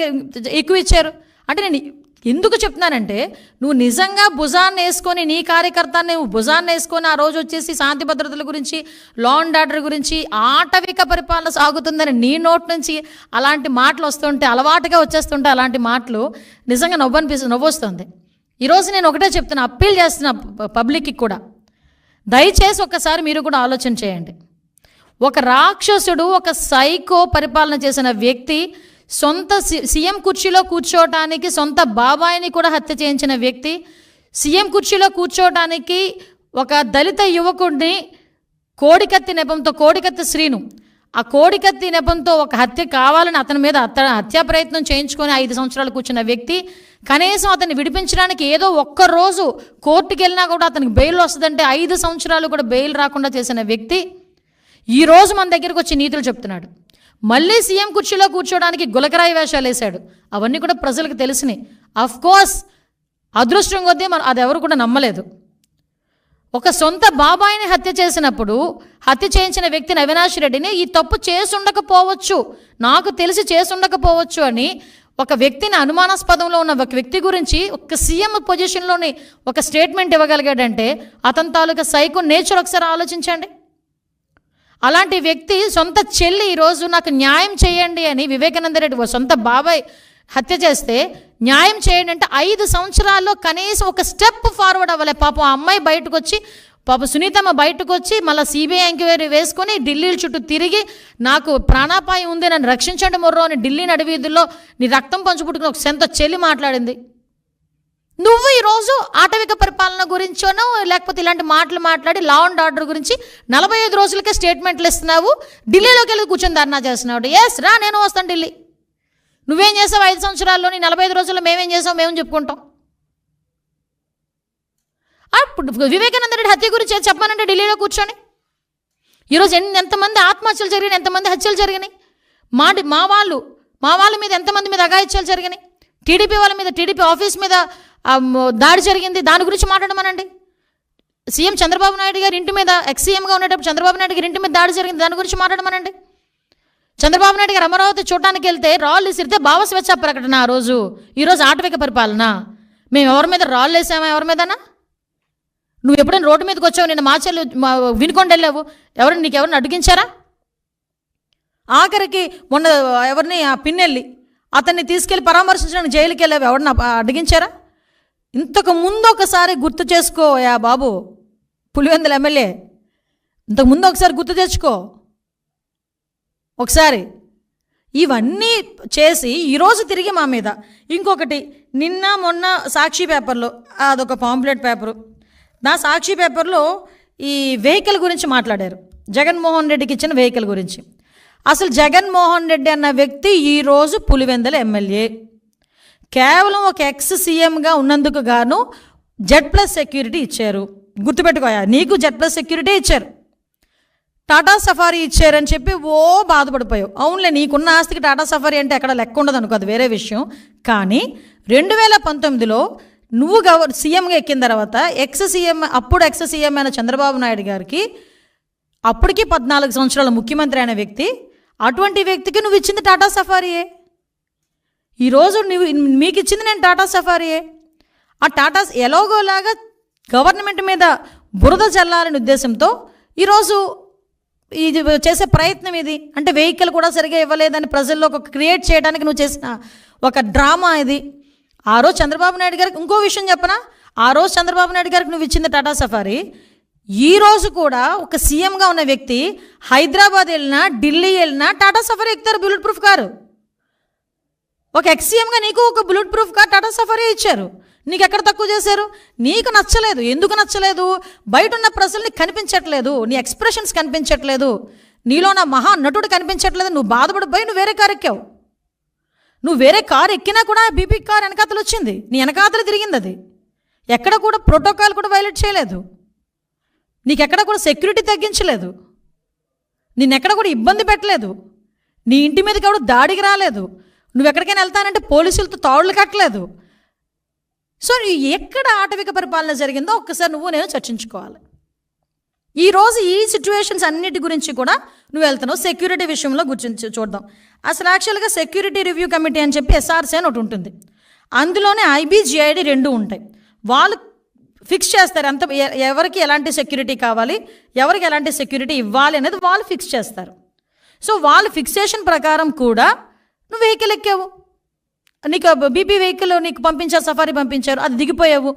ఎక్కువ ఇచ్చారు. అంటే నేను ఎందుకు చెప్తున్నానంటే, నువ్వు నిజంగా భుజాన్ని వేసుకొని నీ కార్యకర్తని భుజాన్ని వేసుకొని ఆ రోజు వచ్చేసి శాంతి భద్రతల గురించి, లా అండ్ ఆర్డర్ గురించి, ఆటవిక పరిపాలన సాగుతుందని నీ నోట్ నుంచి అలాంటి మాటలు వస్తుంటే, అలవాటుగా వచ్చేస్తుంటే అలాంటి మాటలు నిజంగా నవ్వొస్తుంది. ఈరోజు నేను ఒకటే చెప్తున్నా, అప్పీల్ చేస్తున్నా పబ్లిక్కి కూడా, దయచేసి ఒక్కసారి మీరు కూడా ఆలోచన చేయండి. ఒక రాక్షసుడు, ఒక సైకో పరిపాలన చేసిన వ్యక్తి సొంత సీఎం కుర్చీలో కూర్చోవటానికి సొంత బాబాయిని కూడా హత్య చేయించిన వ్యక్తి, సీఎం కుర్చీలో కూర్చోవటానికి ఒక దళిత యువకుడిని కోడికత్తి నెపంతో, కోడికత్తి శ్రీను, ఆ కోడికత్తి నెపంతో ఒక హత్య కావాలని అతని మీద హత్యా ప్రయత్నం చేయించుకొని 5 సంవత్సరాలు కూర్చున్న వ్యక్తి, కనీసం అతన్ని విడిపించడానికి ఏదో ఒక్కరోజు కోర్టుకు వెళ్ళినా కూడా అతనికి బెయిల్ వస్తుందంటే 5 సంవత్సరాలు కూడా బెయిల్ రాకుండా చేసిన వ్యక్తి ఈరోజు మన దగ్గరకు వచ్చి నీతులు చెప్తున్నాడు. మళ్ళీ సీఎం కుర్చీలో కూర్చోడానికి గులకరాయి వేషాలు వేశాడు. అవన్నీ కూడా ప్రజలకు తెలిసినాయి. అఫ్కోర్స్ అదృష్టం కొద్దీ అది ఎవరు కూడా నమ్మలేదు. ఒక సొంత బాబాయిని హత్య చేసినప్పుడు హత్య చేయించిన వ్యక్తిని అవినాష్ రెడ్డిని ఈ తప్పు చేసుండకపోవచ్చు, నాకు తెలిసి చేసుండకపోవచ్చు అని ఒక వ్యక్తిని, అనుమానాస్పదంలో ఉన్న ఒక వ్యక్తి గురించి ఒక సీఎం పొజిషన్లోని ఒక స్టేట్మెంట్ ఇవ్వగలిగాడంటే అతని తాలూకా సైకో నేచర్ ఒకసారి ఆలోచించండి. అలాంటి వ్యక్తి సొంత చెల్లి ఈరోజు నాకు న్యాయం చేయండి అని వివేకానంద రెడ్డి సొంత బాబాయ్ హత్య చేస్తే న్యాయం చేయండి అంటే 5 సంవత్సరాల్లో కనీసం ఒక స్టెప్ ఫార్వర్డ్ అవ్వలే. పాపం ఆ అమ్మాయి బయటకు వచ్చి, పాప సునీతమ్మ బయటకు వచ్చి మళ్ళీ సిబిఐ ఎంక్వైరీ వేసుకొని ఢిల్లీ చుట్టూ తిరిగి నాకు ప్రాణాపాయం ఉంది, నన్ను రక్షించండి మొర్రో అని ఢిల్లీ నడివీధుల్లో నీ రక్తం పంచుపుట్టుకుని ఒక సొంత చెల్లి మాట్లాడింది. నువ్వు ఈరోజు ఆటవిక పరిపాలన గురించోనో లేకపోతే ఇలాంటి మాటలు మాట్లాడి లా అండ్ ఆర్డర్ గురించి 45 రోజులకే స్టేట్మెంట్లు ఇస్తున్నావు, ఢిల్లీలోకి వెళ్ళి కూర్చొని ధర్నా చేస్తున్నావు. ఎస్ రా, నేను వస్తాను ఢిల్లీ. నువ్వేం చేసావు 5 సంవత్సరాల్లోని 45 రోజుల్లో మేమేం చేసావు మేము చెప్పుకుంటాం. అప్పుడు వివేకానంద రెడ్డి హత్య గురించి చెప్పానంటే ఢిల్లీలో కూర్చొని ఈరోజు ఎంతమంది ఆత్మహత్యలు జరిగినాయి, ఎంతమంది హత్యలు జరిగినాయి, మా వాళ్ళ మీద ఎంతమంది మీద అఘాయిత్యాలు జరిగినాయి, టీడీపీ వాళ్ళ మీద, టీడీపీ ఆఫీస్ మీద దాడి జరిగింది, దాని గురించి మాట్లాడమనండి. సీఎం చంద్రబాబు నాయుడు గారి ఇంటి మీద, ఎక్స్-సీఎంగా ఉండేటప్పుడు చంద్రబాబు నాయుడు గారి ఇంటి మీద దాడి జరిగింది, దాని గురించి మాట్లాడమనండి. చంద్రబాబు నాయుడు గారు అమరావతి చూడడానికి వెళ్తే రాళ్ళు విసిరితే భావ స్వేచ్ఛ ప్రకటన ఆ రోజు. ఈరోజు ఆటవిక పరిపాలన. మేము ఎవరి మీద రాళ్ళు వేసామా? ఎవరి మీదనా? నువ్వు ఎప్పుడైనా రోడ్డు మీదకి వచ్చావు, నేను మాచెల్లు వినుకొని వెళ్ళావు, నీకెవరిని అడిగించారా? ఆఖరికి మొన్న ఎవరిని ఆ పిన్నెళ్ళి అతన్ని తీసుకెళ్ళి పరామర్శించడానికి జైలుకి వెళ్ళావు, ఎవరిని అడిగించారా? ఇంతకు ముందు ఒకసారి గుర్తు చేసుకో యా బాబు, పులివెందుల ఎమ్మెల్యే, ఇంతకుముందు ఒకసారి గుర్తు తెచ్చుకో ఒకసారి. ఇవన్నీ చేసి ఈరోజు తిరిగి మా మీద. ఇంకొకటి, నిన్న మొన్న సాక్షి పేపర్లో, అదొక పాంప్లెట్ పేపరు, నా సాక్షి పేపర్లో ఈ వెహికల్ గురించి మాట్లాడారు, జగన్మోహన్ రెడ్డికి ఇచ్చిన వెహికల్ గురించి. అసలు జగన్మోహన్ రెడ్డి అన్న వ్యక్తి ఈరోజు పులివెందుల ఎమ్మెల్యే. కేవలం ఒక ఎక్స్-సీఎంగా ఉన్నందుకు గాను Z+ సెక్యూరిటీ ఇచ్చారు. గుర్తుపెట్టుకోయా, నీకు Z+ సెక్యూరిటీ ఇచ్చారు, టాటా సఫారీ ఇచ్చారని చెప్పి బాధపడిపోయావు. అవునులే, నీకున్న ఆస్తికి టాటా సఫారీ అంటే ఎక్కడ లెక్క ఉండదు అనుకో, అది వేరే విషయం. కానీ 2019లో నువ్వు సీఎంగా ఎక్కిన తర్వాత అప్పుడు ఎక్స్-సీఎం అయిన చంద్రబాబు నాయుడు గారికి, అప్పటికి 14 సంవత్సరాల ముఖ్యమంత్రి అయిన వ్యక్తి, అటువంటి వ్యక్తికి నువ్వు ఇచ్చింది టాటా సఫారీయే. ఈరోజు మీకు ఇచ్చింది నేను టాటా సఫారీయే. ఆ టాటా ఎలాగోలాగా గవర్నమెంట్ మీద బురద చల్లాలనే ఉద్దేశంతో ఈరోజు ఇది చేసే ప్రయత్నం ఇది. అంటే వెహికల్ కూడా సరిగా ఇవ్వలేదని ప్రజల్లో ఒక క్రియేట్ చేయడానికి నువ్వు చేసిన ఒక డ్రామా ఇది. ఆ రోజు చంద్రబాబు నాయుడు గారికి ఇంకో విషయం చెప్పనా, ఆ రోజు చంద్రబాబు నాయుడు గారికి నువ్వు ఇచ్చింది టాటా సఫారీ. ఈరోజు కూడా ఒక సీఎంగా ఉన్న వ్యక్తి హైదరాబాద్ వెళ్ళినా, ఢిల్లీ వెళ్ళినా టాటా సఫారీ ఎక్కుతారు, బుల్లెట్ ప్రూఫ్ కారు. ఒక ఎక్స్-సీఎంగా నీకు ఒక bullet proof car Tata safari ఇచ్చారు. నీకు ఎక్కడ తక్కువ చేశారు? నీకు నచ్చలేదు. ఎందుకు నచ్చలేదు? బయట ఉన్న ప్రజల్ని కనిపించట్లేదు, నీ ఎక్స్ప్రెషన్స్ కనిపించట్లేదు, నీలో నా మహా నటుడు కనిపించట్లేదు. నువ్వు బాధపడిపోయి నువ్వు వేరే కారు ఎక్కావు. నువ్వు వేరే కారు ఎక్కినా కూడా బీపీ కార్ వెనకాతలు వచ్చింది, నీ వెనకాతలు తిరిగింది. అది ఎక్కడ కూడా ప్రోటోకాల్ కూడా వైలేట్ చేయలేదు, నీకెక్కడ కూడా సెక్యూరిటీ తగ్గించలేదు, నిన్నెక్కడ కూడా ఇబ్బంది పెట్టలేదు, నీ ఇంటి మీదకి ఎవడు దాడికి రాలేదు, నువ్వు ఎక్కడికైనా వెళ్తానంటే పోలీసులతో తాడులు కట్టలేదు. సో ఎక్కడ ఆటవిక పరిపాలన జరిగిందో ఒక్కసారి నేను చర్చించుకోవాలి. ఈరోజు ఈ సిచ్యువేషన్స్ అన్నిటి గురించి కూడా నువ్వు వెళ్తున్నావు. సెక్యూరిటీ విషయంలో గురించి చూద్దాం. అసలు యాక్చువల్గా సెక్యూరిటీ రివ్యూ కమిటీ అని చెప్పి SRC అని ఒకటి ఉంటుంది, అందులోనే IB GID 2 ఉంటాయి. వాళ్ళు ఫిక్స్ చేస్తారు ఎంత ఎవరికి ఎలాంటి సెక్యూరిటీ కావాలి, ఎవరికి ఎలాంటి సెక్యూరిటీ ఇవ్వాలి అనేది వాళ్ళు ఫిక్స్ చేస్తారు. సో వాళ్ళ ఫిక్సేషన్ ప్రకారం కూడా నువ్వు వెహికల్ ఎక్కావు, నీకు బీపీ వెహికల్ నీకు పంపించారు, సఫారీ పంపించారు, అది దిగిపోయావు.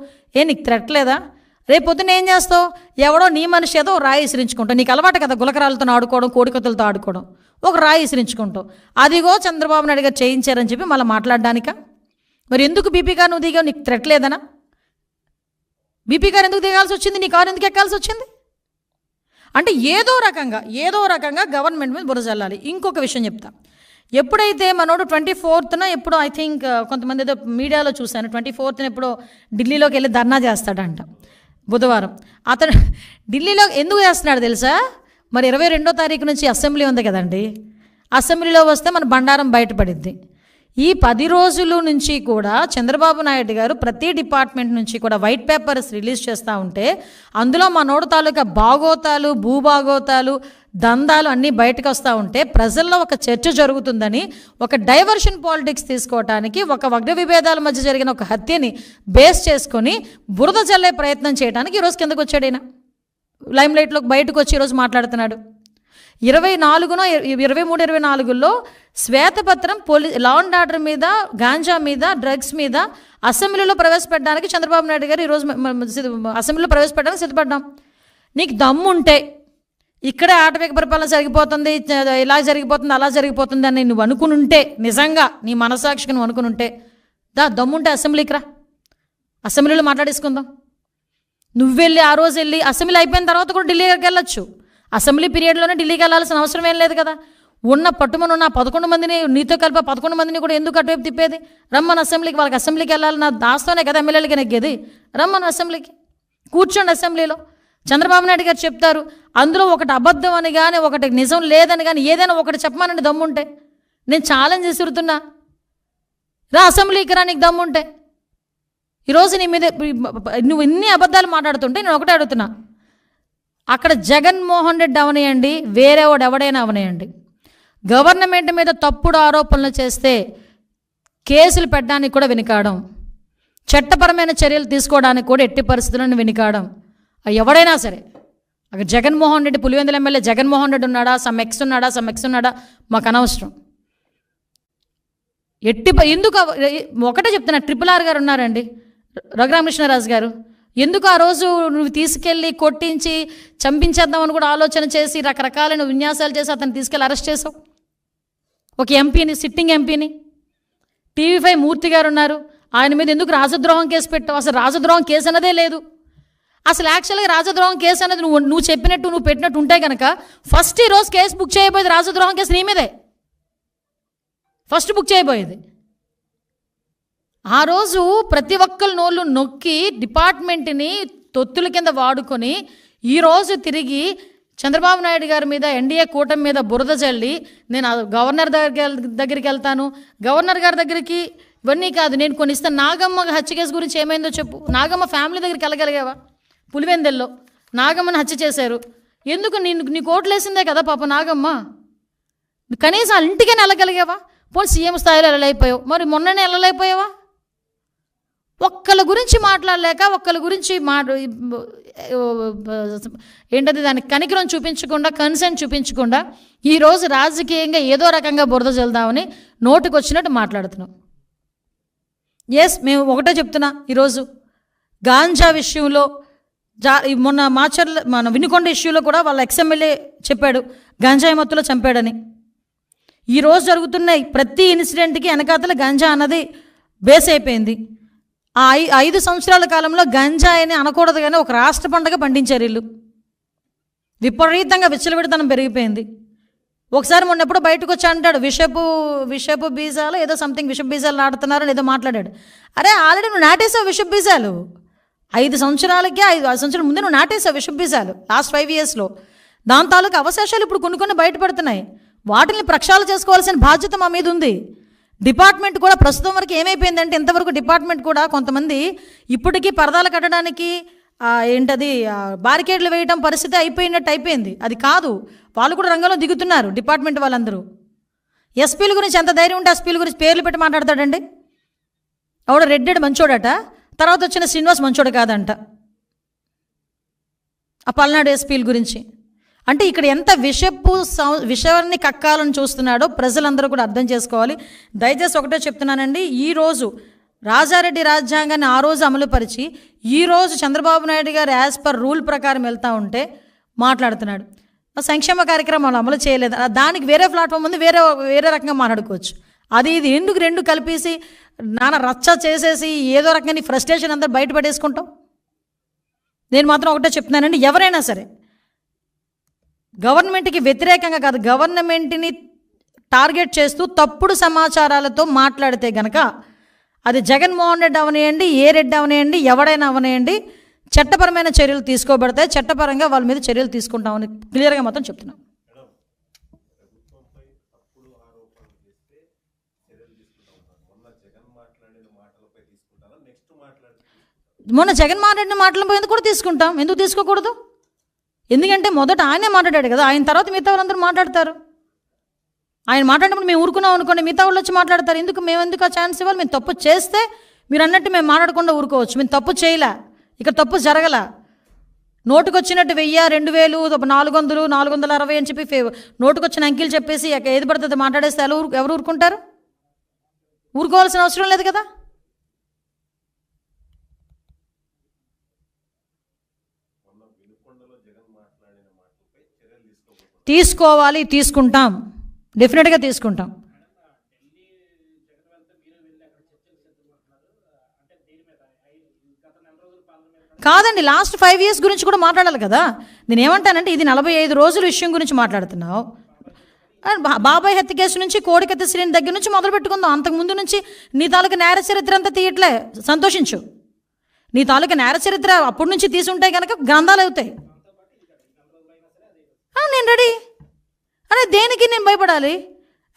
నీకు థ్రెట్ లేదా? రేపు పొద్దున్న ఏం చేస్తావు? ఎవడో నీ మనిషి ఏదో రాయి విసిరించుకుంటావు. నీకు అలవాటు కదా గులకరాలతో ఆడుకోవడం, కోడికత్తులతో ఆడుకోవడం. ఒక రాయి విసిరించుకుంటావు. అదిగో చంద్రబాబు నాయుడు గారు చేయించారని చెప్పి మళ్ళీ మాట్లాడడానిక? మరి ఎందుకు బీపీ కారు నువ్వు దిగావు? నీకు థ్రెట్ లేదనా? బీపీ కారు ఎందుకు దిగాల్సి వచ్చింది? నీ కారు ఎందుకు ఎక్కాల్సి వచ్చింది? అంటే ఏదో రకంగా గవర్నమెంట్ మీద బురద చల్లాలి. ఇంకొక విషయం చెప్తా, ఎప్పుడైతే మనోడు 24న ఎప్పుడో ఐ థింక్ కొంతమంది ఏదో మీడియాలో చూశాను, 24న ఎప్పుడో ఢిల్లీలోకి వెళ్ళి ధర్నా చేస్తాడంట బుధవారం. అతను ఢిల్లీలో ఎందుకు చేస్తున్నాడు తెలుసా? మరి 22వ తారీఖు నుంచి అసెంబ్లీ ఉంది కదండి, అసెంబ్లీలో వస్తే మన బండారం బయటపడిద్ది. ఈ 10 రోజుల నుంచి కూడా చంద్రబాబు నాయుడు గారు ప్రతి డిపార్ట్మెంట్ నుంచి కూడా వైట్ పేపర్స్ రిలీజ్ చేస్తూ ఉంటే అందులో మనోడు తాలూకా భాగోతాలు, భూభాగోతాలు, దందాలు అన్నీ బయటకు వస్తూ ఉంటే ప్రజల్లో ఒక చర్చ జరుగుతుందని, ఒక డైవర్షన్ పాలిటిక్స్ తీసుకోవటానికి, ఒక వర్గ విభేదాల మధ్య జరిగిన ఒక హత్యని బేస్ చేసుకొని బురద చల్లే ప్రయత్నం చేయడానికి ఈరోజు కిందకు వచ్చాడు. ఆయన లైమ్లైట్లోకి బయటకు వచ్చి ఈరోజు మాట్లాడుతున్నాడు. 23-24లో శ్వేతపత్రం లా అండ్ ఆర్డర్ మీద, గాంజా మీద, డ్రగ్స్ మీద అసెంబ్లీలో ప్రవేశపెట్టడానికి చంద్రబాబు నాయుడు గారు ఈరోజు అసెంబ్లీలో ప్రవేశపెట్టడానికి సిద్ధపడ్డాం. నీకు దమ్ముంటే ఇక్కడే ఆటవిక పరిపాలన జరిగిపోతుంది, ఇలా జరిగిపోతుంది, అలా జరిగిపోతుంది అని నువ్వు అనుకునుంటే, నిజంగా నీ మనసాక్షికి నువ్వు అనుకునుంటే దమ్ముంటే అసెంబ్లీకి రా, అసెంబ్లీలో మాట్లాడేసుకుందాం. నువ్వు వెళ్ళి ఆ రోజు వెళ్ళి అసెంబ్లీ అయిపోయిన తర్వాత కూడా ఢిల్లీకి వెళ్ళొచ్చు. అసెంబ్లీ పీరియడ్లోనే ఢిల్లీకి వెళ్ళాల్సిన అవసరం ఏం లేదు కదా. ఉన్న పట్టుమనున్న 11 మందిని, నీతో కలిపి 11 మందిని కూడా ఎందుకు అటువైపు తిప్పేది? రమ్మని అసెంబ్లీకి, వాళ్ళకి అసెంబ్లీకి వెళ్ళాలి. నా దాస్తోనే కదా ఎమ్మెల్యేలకి నెగ్గేది. రమ్మని అసెంబ్లీకి కూర్చోండి, అసెంబ్లీలో చంద్రబాబు నాయుడు గారు చెప్తారు, అందులో ఒకటి అబద్ధం అని కానీ ఒకటి నిజం లేదని కానీ ఏదైనా ఒకటి చెప్పమానండి దమ్ముంటే. నేను ఛాలెంజ్ విసురుతున్నా, రా అసెంబ్లీకి రా నీకు దమ్ముంటే. ఈరోజు నీ మీద నువ్వు ఇన్ని అబద్ధాలు మాట్లాడుతుంటే నేను ఒకటే అడుగుతున్నా, అక్కడ జగన్మోహన్ రెడ్డి అవనేయండి, వేరేవాడు ఎవడైనా అవనేయండి, గవర్నమెంట్ మీద తప్పుడు ఆరోపణలు చేస్తే కేసులు పెట్టడానికి కూడా వెనుకాడం, చట్టపరమైన చర్యలు తీసుకోవడానికి కూడా ఎట్టి పరిస్థితులను వెనుకాడం. ఎవడైనా సరే, అక్కడ జగన్మోహన్ రెడ్డి, పులివెందుల ఎమ్మెల్యే జగన్మోహన్ రెడ్డి ఉన్నాడా, సమ్ ఎక్స్ ఉన్నాడా మాకు అనవసరం. ఎందుకు ఒకటే చెప్తున్నా, RRR గారు ఉన్నారండి, రఘురామకృష్ణరాజు గారు, ఎందుకు ఆ రోజు నువ్వు తీసుకెళ్ళి కొట్టించి చంపించేద్దామని కూడా ఆలోచన చేసి రకరకాలైన విన్యాసాలు చేసి అతను తీసుకెళ్ళి అరెస్ట్ చేసావు? ఒక ఎంపీని, సిట్టింగ్ ఎంపీని. TV5 మూర్తి గారు ఉన్నారు, ఆయన మీద ఎందుకు రాజద్రోహం కేసు పెట్టావు? అసలు రాజద్రోహం కేసు అన్నదే లేదు. అసలు యాక్చువల్గా రాజద్రోహం కేసు అనేది నువ్వు చెప్పినట్టు నువ్వు పెట్టినట్టు ఉంటే కనుక ఫస్ట్ ఈరోజు కేసు బుక్ చేయబోయేది రాజద్రోహం కేసు నీ మీదే ఫస్ట్ బుక్ చేయబోయేది. ఆ రోజు ప్రతి ఒక్కరి నోళ్ళు నొక్కి డిపార్ట్మెంట్ని తొత్తుల కింద వాడుకొని ఈరోజు తిరిగి చంద్రబాబు నాయుడు గారి మీద, ఎన్డీఏ కూటమి మీద బురద చల్లి నేను గవర్నర్ దగ్గరికి వెళ్తాను, గవర్నర్ గారి దగ్గరికి ఇవన్నీ కాదు నేను కొన్ని ఇస్తాను. నాగమ్మ హత్య కేసు గురించి ఏమైందో చెప్పు. నాగమ్మ ఫ్యామిలీ దగ్గరికి వెళ్ళగలిగావా? పులివెందెల్లో నాగమ్మని హత్య చేశారు, ఎందుకు నీ కోట్లు వేసిందే కదా పాప నాగమ్మ, కనీసం ఇంటికైనా వెళ్ళగలిగావా? పోనీ సీఎం స్థాయిలో వెళ్ళలేకపోయావు, మరి మొన్ననే వెళ్ళలేకపోయావా? ఒక్కళ్ళ గురించి మాట్లాడలేక, ఒక్కళ్ళ గురించి ఏంటది దానికి కనికరం చూపించకుండా, కన్సర్న్ చూపించకుండా ఈరోజు రాజకీయంగా ఏదో రకంగా బురద చల్దామని నోటికి వచ్చినట్టు మాట్లాడుతున్నాం. మేము ఒకటే చెప్తున్నా, ఈరోజు గాంజా విషయంలో మొన్న మన వినుకొండ ఇష్యూలో కూడా వాళ్ళ ఎక్స్ఎమ్మెల్యే చెప్పాడు గంజాయి మత్తులో చంపాడని. ఈరోజు జరుగుతున్న ప్రతి ఇన్సిడెంట్కి వెనకాతల గంజా అన్నది బేస్ అయిపోయింది. ఆ 5 సంవత్సరాల కాలంలో గంజాయిని అనకూడదు కానీ ఒక రాష్ట్ర పండుగ పండించారు వీళ్ళు. విపరీతంగా విచ్చలవిడితనం పెరిగిపోయింది. ఒకసారి మొన్న ఎప్పుడో బయటకు వచ్చి అంటాడు విషపు బీజాలు ఏదో సంథింగ్ విషపు బీజాలు నాటుతున్నారని ఏదో మాట్లాడాడు. అరే ఆల్రెడీ నువ్వు నాటేసావు విషపు బీజాలు, 5 సంవత్సరాలకి 5 సంవత్సరాల ముందే నువ్వు నాటేసావు విషపు బీజాలు లాస్ట్ 5 ఇయర్స్లో. దాని తాలూకు అవశేషాలు ఇప్పుడు కొన్ని బయటపడుతున్నాయి. వాటిని ప్రక్షాళన చేసుకోవాల్సిన బాధ్యత మా మీద ఉంది. డిపార్ట్మెంట్ కూడా ప్రస్తుతం వరకు ఏమైపోయిందంటే, ఇంతవరకు డిపార్ట్మెంట్ కూడా కొంతమంది ఇప్పటికీ పరదాలు కట్టడానికి బారికేడ్లు వేయడం పరిస్థితి అయిపోయింది. అది కాదు, వాళ్ళు కూడా రంగంలో దిగుతున్నారు డిపార్ట్మెంట్ వాళ్ళందరూ. ఎస్పీల గురించి ఎంత ధైర్యం ఉంటే ఎస్పీల గురించి పేర్లు పెట్టి మాట్లాడతాడండి. ఆవిడ రెడ్డెడ్ మంచోడట, తర్వాత వచ్చిన శ్రీనివాస్ మంచోడు కాదంట ఆ పల్నాడు ఎస్పీల గురించి. అంటే ఇక్కడ ఎంత విషయాన్ని కక్కాలని చూస్తున్నాడో ప్రజలందరూ కూడా అర్థం చేసుకోవాలి. దయచేసి ఒకటే చెప్తున్నానండి, ఈరోజు రాజారెడ్డి రాజ్యాంగాన్ని ఆ రోజు అమలుపరిచి ఈరోజు చంద్రబాబు నాయుడు గారు యాజ్ పర్ రూల్ ప్రకారం వెళ్తూ ఉంటే మాట్లాడుతున్నాడు. సంక్షేమ కార్యక్రమాలు అమలు చేయలేదు, దానికి వేరే ప్లాట్ఫామ్ ఉంది, వేరే రకంగా మాట్లాడుకోవచ్చు. ఇది ఎందుకు రెండు కలిపేసి నాన్న రచ్చ చేసేసి ఏదో రకంగా నీ ఫ్రస్ట్రేషన్ అందరూ బయటపడేసుకుంటాం. నేను మాత్రం ఒకటే చెప్తున్నానండి, ఎవరైనా సరే గవర్నమెంట్కి వ్యతిరేకంగా కాదు, గవర్నమెంట్ని టార్గెట్ చేస్తూ తప్పుడు సమాచారాలతో మాట్లాడితే గనక అది జగన్మోహన్ రెడ్డి అవనేయండి, ఏ రెడ్డి అవనేయండి, ఎవడైనా అవనేయండి, చట్టపరమైన చర్యలు తీసుకోబడతాయి. చట్టపరంగా వాళ్ళ మీద చర్యలు తీసుకుంటామని క్లియర్గా మాత్రం చెప్తున్నాం. మొన్న జగన్ మాట్లాడిన మాటలపై ఎందుకు కూడా తీసుకుంటాం, ఎందుకు తీసుకోకూడదు? ఎందుకంటే మొదట ఆయనే మాట్లాడాడు కదా, ఆయన తర్వాత మిగతా వాళ్ళందరూ మాట్లాడతారు. ఆయన మాట్లాడినప్పుడు మేము ఊరుకున్నాం అనుకోండి, మిగతా వాళ్ళు వచ్చి మాట్లాడతారు. మేము ఎందుకు ఆ ఛాన్స్ ఇవ్వాలి? మేము తప్పు చేస్తే మీరు అన్నట్టు మేము మాట్లాడకుండా ఊరుకోవచ్చు. మేము తప్పు చేయలే, ఇక్కడ తప్పు జరగల. నోటుకొచ్చినట్టు 1000, 2000, 400, 460 అని చెప్పి నోటుకొచ్చిన అంకెలు చెప్పేసి ఏది పడుతుంది మాట్లాడేస్తే ఎవరు ఊరుకుంటారు? ఊరుకోవాల్సిన అవసరం లేదు కదా. తీసుకోవాలి, తీసుకుంటాం, డెఫినెట్గా తీసుకుంటాం. కాదండి, లాస్ట్ 5 years గురించి కూడా మాట్లాడాలి కదా. నేను ఏమంటానంటే, ఇది 45 రోజుల విషయం గురించి మాట్లాడుతున్నావు. బాబాయ్ హత్య కేసు నుంచి కోడికత్తి శ్రేణి దగ్గర నుంచి మొదలు పెట్టుకుందాం. అంతకుముందు నుంచి నీ తాలూకా నేర చరిత్ర అంతా తీయట్లే, సంతోషించు. నీ తాలూకా నేర చరిత్ర అప్పటి నుంచి తీసుంటే కనుక గ్రంథాలు అవుతాయి. నేను రెడీ. అరే దేనికి నేను భయపడాలి?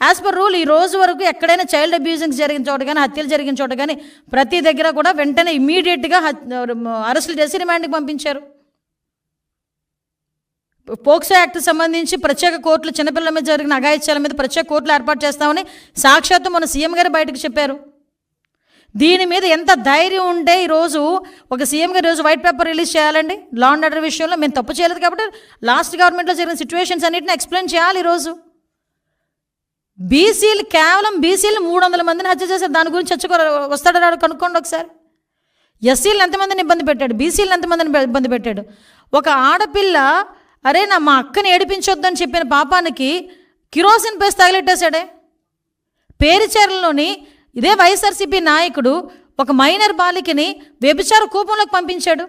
యాజ్ పర్ రూల్ ఈ రోజు వరకు ఎక్కడైనా చైల్డ్ అబ్యూజింగ్ జరిగిన చోట కానీ, హత్యలు జరిగిన చోట కానీ ప్రతి దగ్గర కూడా వెంటనే ఇమ్మీడియట్గా అరెస్టులు చేసి రిమాండ్కి పంపించారు. పోక్సో యాక్ట్ సంబంధించి ప్రత్యేక కోర్టులు చిన్నపిల్లల మీద జరిగిన అఘాయిత్యాల మీద ప్రత్యేక కోర్టులు ఏర్పాటు చేస్తామని సాక్షాత్తు మన సీఎం గారు బయటకు చెప్పారు. దీని మీద ఎంత ధైర్యం ఉంటే ఈరోజు ఒక సీఎం గారు ఈరోజు వైట్ పేపర్ రిలీజ్ చేయాలండి? లా అండ్ ఆర్డర్ విషయంలో మేము తప్పు చేయలేదు కాబట్టి లాస్ట్ గవర్నమెంట్లో జరిగిన సిచ్యువేషన్స్ అన్నింటిని ఎక్స్ప్లెయిన్ చేయాలి. ఈరోజు బీసీలు కేవలం 300 మందిని హత్య చేశారు. దాని గురించి వస్తాడు రాడు కనుక్కోండి ఒకసారి. ఎస్సీలను ఎంతమందిని ఇబ్బంది పెట్టాడు, బీసీలను ఎంతమందిని ఇబ్బంది పెట్టాడు. ఒక ఆడపిల్ల అరే మా అక్కని ఏడిపించొద్దని చెప్పిన పాపానికి కిరోసిన్ పేస్ట్ తగిలెట్టేశాడే. పేరుచేరలోని ఇదే వైఎస్ఆర్సీపీ నాయకుడు ఒక మైనర్ బాలికని వ్యభిచార కూపంలోకి పంపించాడు.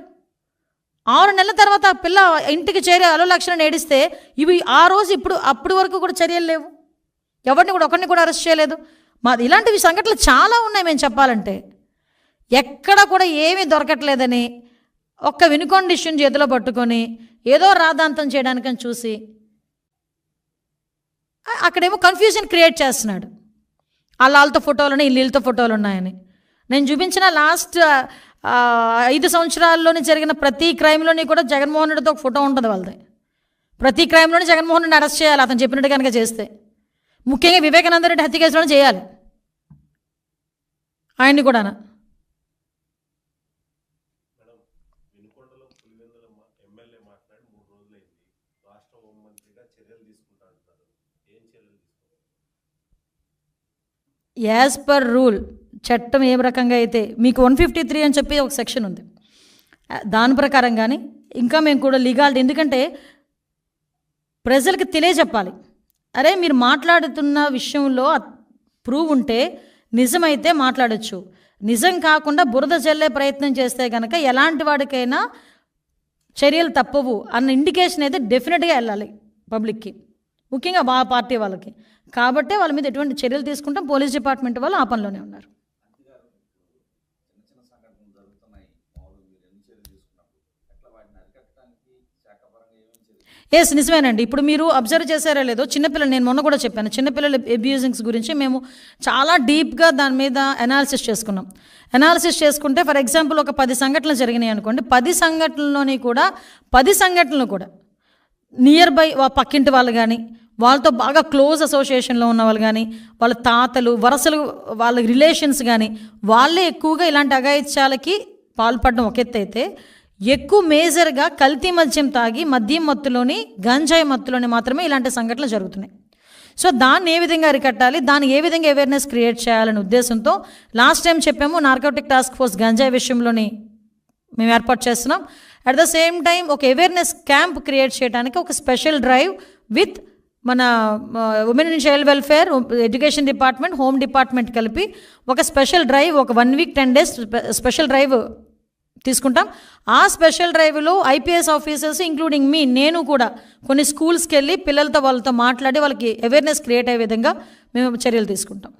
6 నెలల తర్వాత ఆ పిల్ల ఇంటికి చేరి అలోలక్షణం ఏడిస్తే ఇవి ఆ రోజు అప్పటి వరకు కూడా చర్యలు లేవు. ఒకరిని కూడా అరెస్ట్ చేయలేదు. ఇలాంటివి సంఘటనలు చాలా ఉన్నాయి. మేము చెప్పాలంటే ఎక్కడ కూడా ఏమీ దొరకట్లేదని ఒక్క వినుకొండ ఇష్యూని చేతిలో పట్టుకొని ఏదో రాద్ధాంతం చేయడానికని చూసి అక్కడేమో కన్ఫ్యూజన్ క్రియేట్ చేస్తున్నాడు. వాళ్ళతో ఫోటోలు ఉన్నాయి, వీళ్ళతో ఫోటోలు ఉన్నాయని. నేను చూపించిన లాస్ట్ 5 సంవత్సరాల్లోని జరిగిన ప్రతి క్రైమ్లోని కూడా జగన్మోహన్ రెడ్డితో ఒక ఫోటో ఉంటుంది వాళ్ళది. ప్రతి క్రైమ్లోని జగన్మోహన్ రెడ్డిని అరెస్ట్ చేయాలి అతను చెప్పినట్టు కనుక చేస్తే. ముఖ్యంగా వివేకానంద రెడ్డి హత్య కేసులోనే చేయాలి ఆయన్ని కూడా. యాజ్ పర్ రూల్ చట్టం ఏ రకంగా అయితే మీకు 153 అని చెప్పి ఒక సెక్షన్ ఉంది, దాని ప్రకారం కానీ ఇంకా మేము కూడా లీగాలిటీ, ఎందుకంటే ప్రజలకు తెలియజెప్పాలి. అరే మీరు మాట్లాడుతున్న విషయంలో ప్రూవ్ ఉంటే నిజమైతే మాట్లాడచ్చు, నిజం కాకుండా బురద జల్లే ప్రయత్నం చేస్తే కనుక ఎలాంటి వాడికైనా చర్యలు తప్పవు అన్న ఇండికేషన్ అయితే డెఫినెట్గా వెళ్ళాలి పబ్లిక్కి, ముఖ్యంగా మా పార్టీ వాళ్ళకి. కాబట్టే వాళ్ళ మీద ఎటువంటి చర్యలు తీసుకుంటాం. పోలీస్ డిపార్ట్మెంట్ వాళ్ళు ఆ పనిలోనే ఉన్నారు. ఎస్ నిజమేనండి. ఇప్పుడు మీరు అబ్జర్వ్ చేశారో లేదో, చిన్నపిల్లలు నేను మొన్న కూడా చెప్పాను, చిన్నపిల్లల అబ్యూజింగ్స్ గురించి మేము చాలా డీప్గా దాని మీద అనాలిసిస్ చేసుకున్నాం. అనాలిసిస్ చేసుకుంటే ఫర్ ఎగ్జాంపుల్ ఒక 10 సంఘటనలు జరిగినాయి అనుకోండి, 10 సంఘటనలోని కూడా 10 సంఘటనలు కూడా నియర్ బై పక్కింటి వాళ్ళు కానీ, వాళ్ళతో బాగా క్లోజ్ అసోసియేషన్లో ఉన్న వాళ్ళు కానీ, వాళ్ళ తాతలు వరసలు వాళ్ళ రిలేషన్స్ కానీ వాళ్ళే ఎక్కువగా ఇలాంటి అఘాయిత్యాలకి పాల్పడడం ఒక ఎత్తు అయితే, ఎక్కువ మేజర్గా కల్తీ మద్యం తాగి మద్యం మత్తులోని గంజాయి మత్తులోని మాత్రమే ఇలాంటి సంఘటనలు జరుగుతున్నాయి. సో దాన్ని ఏ విధంగా అరికట్టాలి, దాన్ని ఏ విధంగా అవేర్నెస్ క్రియేట్ చేయాలనే ఉద్దేశంతో లాస్ట్ టైం చెప్పాము నార్కోటిక్ టాస్క్ ఫోర్స్ గంజాయి విషయంలోని మేము ఏర్పాటు చేస్తున్నాం. అట్ ద సేమ్ టైం ఒక అవేర్నెస్ క్యాంప్ క్రియేట్ చేయడానికి ఒక స్పెషల్ డ్రైవ్ విత్ మన women and child welfare, education department, home department కలిపి ఒక స్పెషల్ డ్రైవ్, ఒక 1 వీక్ 10 డేస్ స్పెషల్ డ్రైవ్ తీసుకుంటాం. ఆ స్పెషల్ డ్రైవ్లో ఐపీఎస్ ఆఫీసర్స్ ఇంక్లూడింగ్ నేను కూడా కొన్ని స్కూల్స్కి వెళ్ళి పిల్లలతో వాళ్ళతో మాట్లాడి వాళ్ళకి అవేర్నెస్ క్రియేట్ అయ్యే విధంగా మేము చర్యలు తీసుకుంటాం.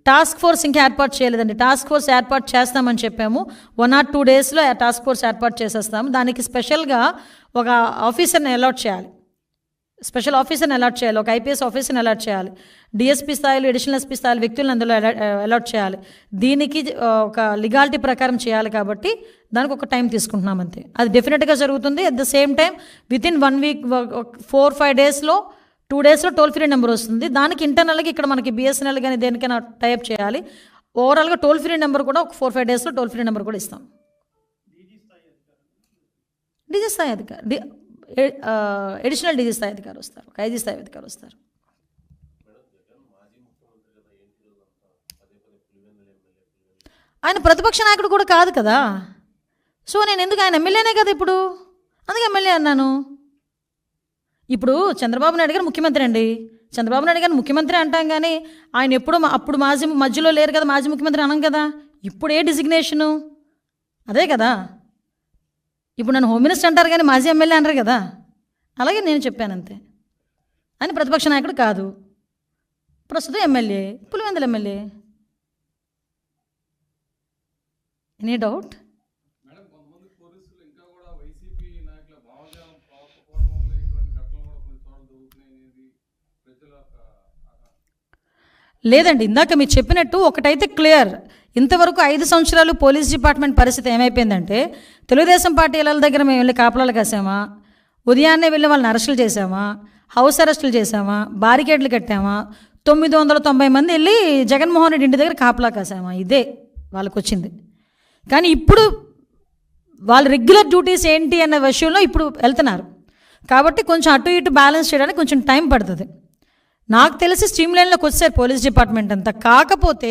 టాస్క్ ఫోర్స్ ఇంకా ఏర్పాటు చేయలేదండి. టాస్క్ ఫోర్స్ ఏర్పాటు చేస్తామని చెప్పాము. 1 or 2 డేస్లో టాస్క్ ఫోర్స్ ఏర్పాటు చేసేస్తాము. దానికి స్పెషల్గా ఒక ఆఫీసర్ని అలాట్ చేయాలి, స్పెషల్ ఆఫీసర్ని అలాట్ చేయాలి, ఒక ఐపీఎస్ ఆఫీసర్ని అలాట్ చేయాలి, డిఎస్పీ స్థాయిలో అడిషనల్ ఎస్పీ స్థాయిలో వ్యక్తులను అందులో అలాట్ చేయాలి. దీనికి ఒక లీగాలిటీ ప్రకారం చేయాలి కాబట్టి దానికి ఒక టైం తీసుకుంటున్నాం అంతే. అది డెఫినెట్గా జరుగుతుంది. At the same time within 1 week 4-5 డేస్లో 2 డేస్లో టోల్ ఫ్రీ నెంబర్ వస్తుంది. దానికి ఇంటర్నల్గా ఇక్కడ మనకి బిఎస్ఎన్ఎల్ కానీ దేనికైనా టైప్ చేయాలి. ఓవరాల్గా టోల్ ఫ్రీ నెంబర్ కూడా ఒక 4-5 డేస్లో టోల్ ఫ్రీ నెంబర్ కూడా ఇస్తాం. డీజీ స్థాయి అధికారి, అడిషనల్ డీజీ స్థాయి అధికారి వస్తారు, ఒక ఐజీ స్థాయి అధికారి వస్తారు. ఆయన ప్రతిపక్ష నాయకుడు కూడా కాదు కదా. సో నేను ఎందుకు, ఆయన ఎమ్మెల్యేనే కదా ఇప్పుడు, అందుకే ఎమ్మెల్యే అన్నాను. ఇప్పుడు చంద్రబాబు నాయుడు గారు ముఖ్యమంత్రి అండి, చంద్రబాబు నాయుడు గారు ముఖ్యమంత్రి అంటాం కానీ ఆయన ఎప్పుడు అప్పుడు మాజీ మధ్యలో లేరు కదా, మాజీ ముఖ్యమంత్రి అనం కదా. ఇప్పుడు ఏ డిజిగ్నేషను అదే కదా. ఇప్పుడు నన్ను హోమ్ మినిస్టర్ అంటారు కానీ మాజీ ఎమ్మెల్యే అంటారు కదా. అలాగే నేను చెప్పాను అంతే. ఆయన ప్రతిపక్ష నాయకుడు కాదు, ప్రస్తుతం MLA, Pulivendula MLA. Any doubt? లేదండి, ఇందాక మీరు చెప్పినట్టు ఒకటైతే క్లియర్, ఇంతవరకు 5 సంవత్సరాలు పోలీస్ డిపార్ట్మెంట్ పరిస్థితి ఏమైపోయిందంటే, తెలుగుదేశం పార్టీ ఇళ్ళ దగ్గర మేము వెళ్ళి కాపలాలు కాసామా, ఉదయాన్నే వెళ్ళి వాళ్ళని అరెస్టులు చేసామా, హౌస్ అరెస్టులు చేసామా, బారికేడ్లు కట్టామా, 990 మంది వెళ్ళి జగన్మోహన్ రెడ్డి ఇంటి దగ్గర కాపలా కాసామా, ఇదే వాళ్ళకు వచ్చింది. కానీ ఇప్పుడు వాళ్ళ రెగ్యులర్ డ్యూటీస్ ఏంటి అన్న విషయంలో ఇప్పుడు వెళ్తున్నారు. కాబట్టి కొంచెం అటు ఇటు బ్యాలెన్స్ చేయడానికి కొంచెం టైం పడుతుంది. నాకు తెలిసి స్ట్రీమ్ లైన్లోకి వచ్చారు పోలీస్ డిపార్ట్మెంట్ అంతా. కాకపోతే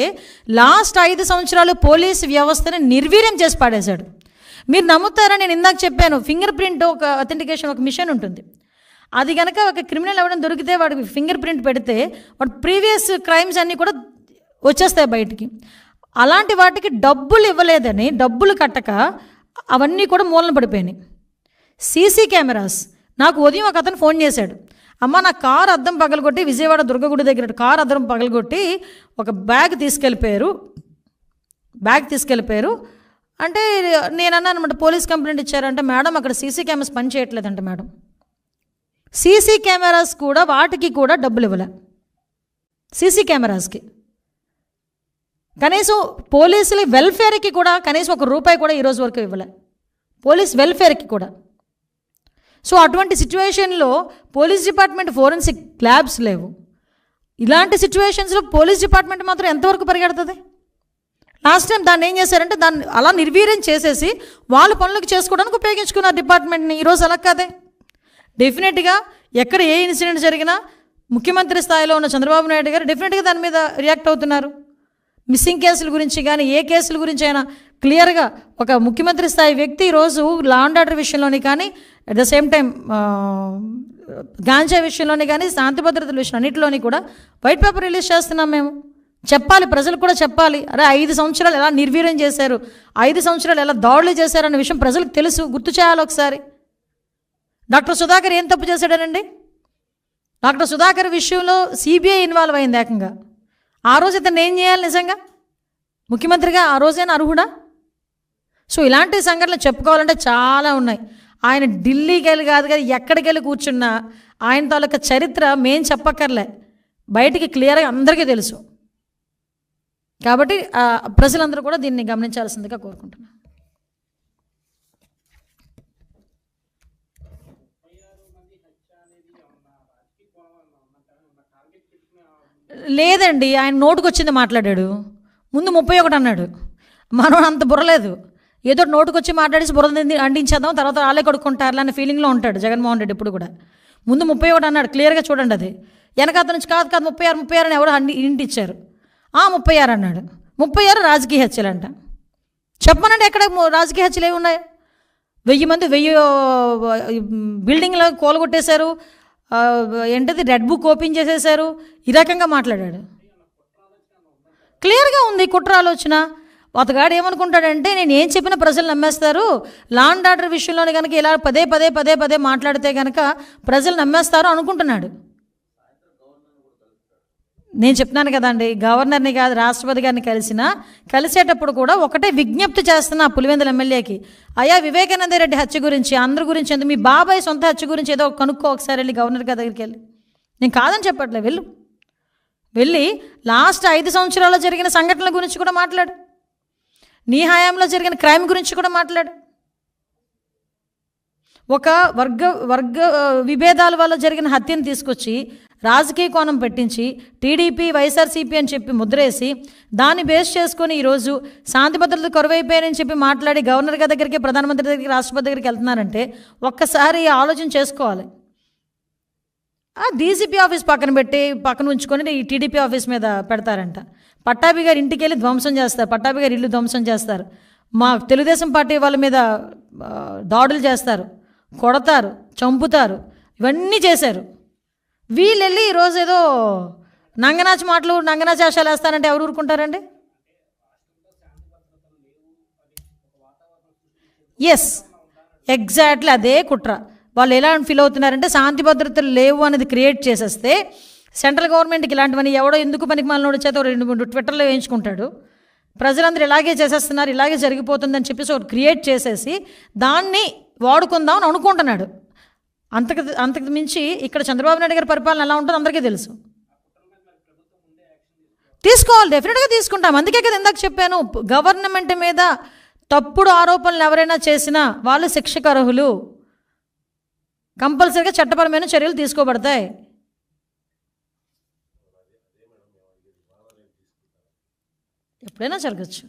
లాస్ట్ 5 సంవత్సరాలు పోలీస్ వ్యవస్థని నిర్వీర్యం చేసి పాడేశాడు. మీరు నమ్ముతారా, నేను ఇందాక చెప్పాను, ఫింగర్ ప్రింట్ ఒక అథెంటికేషన్ ఒక మిషన్ ఉంటుంది. అది కనుక ఒక క్రిమినల్ ఎవరైనా దొరికితే వాడికి ఫింగర్ ప్రింట్ పెడితే వాడు ప్రీవియస్ క్రైమ్స్ అన్నీ కూడా వచ్చేస్తాయి బయటికి. అలాంటి వాటికి డబ్బులు ఇవ్వలేదని, డబ్బులు కట్టక అవన్నీ కూడా మూలన పడిపోయినాయి. సీసీ కెమెరాస్, నాకు ఉదయం ఒక అతను ఫోన్ చేశాడు, అమ్మ నా కారు అద్దం పగలగొట్టి విజయవాడ దుర్గగుడి దగ్గర కారు అద్దం పగలగొట్టి ఒక బ్యాగ్ తీసుకెళ్ళిపోయారు అంటే నేను అన్నాను అనమాట, పోలీస్ కంప్లైంట్ ఇచ్చారంటే, మేడం అక్కడ సీసీ కెమెరాస్ పని చేయట్లేదంట మేడం. సీసీ కెమెరాస్ కూడా వాటికి కూడా డబ్బులు ఇవ్వలే. సీసీ కెమెరాస్కి కనీసం పోలీసుల వెల్ఫేర్కి కూడా కనీసం ₹1 కూడా ఈరోజు వరకు ఇవ్వలే, పోలీస్ వెల్ఫేర్కి కూడా. సో అటువంటి సిచ్యువేషన్లో పోలీస్ డిపార్ట్మెంట్ ఫోరెన్సిక్ ల్యాబ్స్ లేవు. ఇలాంటి సిచ్యువేషన్స్లో పోలీస్ డిపార్ట్మెంట్ మాత్రం ఎంతవరకు పరిగెడుతుంది? లాస్ట్ టైం దాన్ని ఏం చేశారంటే, దాన్ని అలా నిర్వీర్యం చేసేసి వాళ్ళ పనులకు చేసుకోవడానికి ఉపయోగించుకున్నారు డిపార్ట్మెంట్ని. ఈరోజు అలా కాదే. డెఫినెట్గా ఎక్కడ ఏ ఇన్సిడెంట్ జరిగినా ముఖ్యమంత్రి స్థాయిలో ఉన్న చంద్రబాబు నాయుడు గారు డెఫినెట్గా దాని మీద రియాక్ట్ అవుతున్నారు. మిస్సింగ్ కేసుల గురించి కానీ ఏ కేసుల గురించి అయినా క్లియర్గా ఒక ముఖ్యమంత్రి స్థాయి వ్యక్తి ఈరోజు లా అండ్ ఆర్డర్ విషయంలోని కానీ, అట్ ద సేమ్ టైం గాంజా విషయంలోని కానీ, శాంతి భద్రతల విషయం అన్నింటిలోని కూడా వైట్ పేపర్ రిలీజ్ చేస్తున్నాం మేము. చెప్పాలి, ప్రజలకు కూడా చెప్పాలి. అరే 5 సంవత్సరాలు ఎలా నిర్వీర్యం చేశారు, 5 సంవత్సరాలు ఎలా దాడులు చేశారన్న విషయం ప్రజలకు తెలుసు, గుర్తు చేయాలి ఒకసారి. డాక్టర్ సుధాకర్ ఏం తప్పు చేశాడనండి? డాక్టర్ సుధాకర్ విషయంలో సిబిఐ ఇన్వాల్వ్ అయింది ఏకంగా. ఆ రోజు ఇతను ఏం చేయాలి నిజంగా? ముఖ్యమంత్రిగా ఆ రోజైనా అర్హుడా? సో ఇలాంటి సంఘటనలు చెప్పుకోవాలంటే చాలా ఉన్నాయి. ఆయన ఢిల్లీకి వెళ్ళి కాదు కదా, ఎక్కడికి వెళ్ళి కూర్చున్నా ఆయన తాలూకా చరిత్ర మేం చెప్పక్కర్లే, బయటికి క్లియర్గా అందరికీ తెలుసు. కాబట్టి ప్రజలందరూ కూడా దీన్ని గమనించాల్సిందిగా కోరుకుంటున్నాను. లేదండి, ఆయన నోటుకు వచ్చింది మాట్లాడాడు. ముందు 31 అన్నాడు. మనం అంత బుర్రలేదు, ఏదో నోటుకు వచ్చి మాట్లాడేసి బుర్ర అంటించేద్దాం, తర్వాత వాళ్ళే కొడుకుంటారు అనే ఫీలింగ్లో ఉంటాడు జగన్మోహన్ రెడ్డి ఇప్పుడు కూడా. ముందు 31 అన్నాడు, క్లియర్గా చూడండి. అది వెనకాత నుంచి కాదు 36 అని ఎవరు ఇంటిచ్చారు. 36 అన్నాడు. 36 రాజకీయ హత్యలు అంట. చెప్పమనండి, ఎక్కడ రాజకీయ హత్యలు ఏమి ఉన్నాయి? 1000 మంది 1000 బిల్డింగ్లో కూలగొట్టేశారు, ఏంటది రెడ్ బుక్ ఓపెన్ చేసేశారు, ఈ రకంగా మాట్లాడాడు. క్లియర్గా ఉంది కుట్ర ఆలోచన. అతగాడు ఏమనుకుంటాడంటే, నేను ఏం చెప్పినా ప్రజలు నమ్మేస్తారు, లా అండ్ ఆర్డర్ విషయంలోనే కనుక ఇలా పదే మాట్లాడితే కనుక ప్రజలు నమ్మేస్తారు అనుకుంటున్నాడు. నేను చెప్తున్నాను కదండి, గవర్నర్ని కాదు రాష్ట్రపతి గారిని కలిసేటప్పుడు కూడా ఒకటే విజ్ఞప్తి చేస్తున్నా పులివెందుల ఎమ్మెల్యేకి, అయ్యా వివేకానంద రెడ్డి హత్య గురించి అందరి గురించి ఎందుకు, మీ బాబాయ్ సొంత హత్య గురించి ఏదో కనుక్కో ఒకసారి వెళ్ళి గవర్నర్ గారి దగ్గరికి వెళ్ళి. నేను కాదని చెప్పట్లే, వెళ్ళి లాస్ట్ 5 సంవత్సరాల్లో జరిగిన సంఘటనల గురించి కూడా మాట్లాడు, నీ హయాంలో జరిగిన క్రైమ్ గురించి కూడా మాట్లాడు. ఒక వర్గ విభేదాల వల్ల జరిగిన హత్యను తీసుకొచ్చి రాజకీయ కోణం పెట్టించి టీడీపీ వైఎస్ఆర్సీపీ అని చెప్పి ముద్రేసి దాన్ని బేస్ చేసుకొని ఈరోజు శాంతి భద్రతలు కరువైపోయాయని చెప్పి మాట్లాడి గవర్నర్ గారి దగ్గరికి, ప్రధానమంత్రి దగ్గరికి, రాష్ట్రపతి దగ్గరికి వెళ్తున్నారంటే ఒక్కసారి ఆలోచన చేసుకోవాలి. డీసీపీ ఆఫీస్ పక్కన ఉంచుకొని ఈ టీడీపీ ఆఫీస్ మీద పెడతారంట. పట్టాభి గారి ఇంటికి వెళ్ళి ధ్వంసం చేస్తారు, పట్టాభి గారి ఇల్లు ధ్వంసం చేస్తారు, మా తెలుగుదేశం పార్టీ వాళ్ళ మీద దాడులు చేస్తారు, కొడతారు, చంపుతారు, ఇవన్నీ చేశారు. వీళ్ళు వెళ్ళి ఈరోజు ఏదో నంగనాచాశాలు వేస్తారంటే ఎవరు ఊరుకుంటారండి? ఎస్, ఎగ్జాక్ట్లీ అదే కుట్ర. వాళ్ళు ఎలా ఫీల్ అవుతున్నారంటే, శాంతి భద్రతలు లేవు అనేది క్రియేట్ చేసేస్తే సెంట్రల్ గవర్నమెంట్కి ఇలాంటివన్నీ ఎవడో ఎందుకు పనికి మనలోడి చేత 2-3 ట్విట్టర్లో వేయించుకుంటాడు, ప్రజలందరూ ఇలాగే చేసేస్తున్నారు, ఇలాగే జరిగిపోతుందని చెప్పేసి ఒకటి క్రియేట్ చేసేసి దాన్ని వాడుకుందామని అనుకుంటున్నాడు. అంతకు మించి ఇక్కడ చంద్రబాబు నాయుడు గారి పరిపాలన ఎలా ఉంటుందో అందరికీ తెలుసు. తీసుకోవాలి, డెఫినెట్గా తీసుకుంటాం. అందుకే కదా ఇందాక చెప్పాను, గవర్నమెంట్ మీద తప్పుడు ఆరోపణలు ఎవరైనా చేసినా వాళ్ళు శిక్షకు అర్హులు, కంపల్సరీగా చట్టపరమైన చర్యలు తీసుకోబడతాయి. ఎప్పుడైనా జరగచ్చు.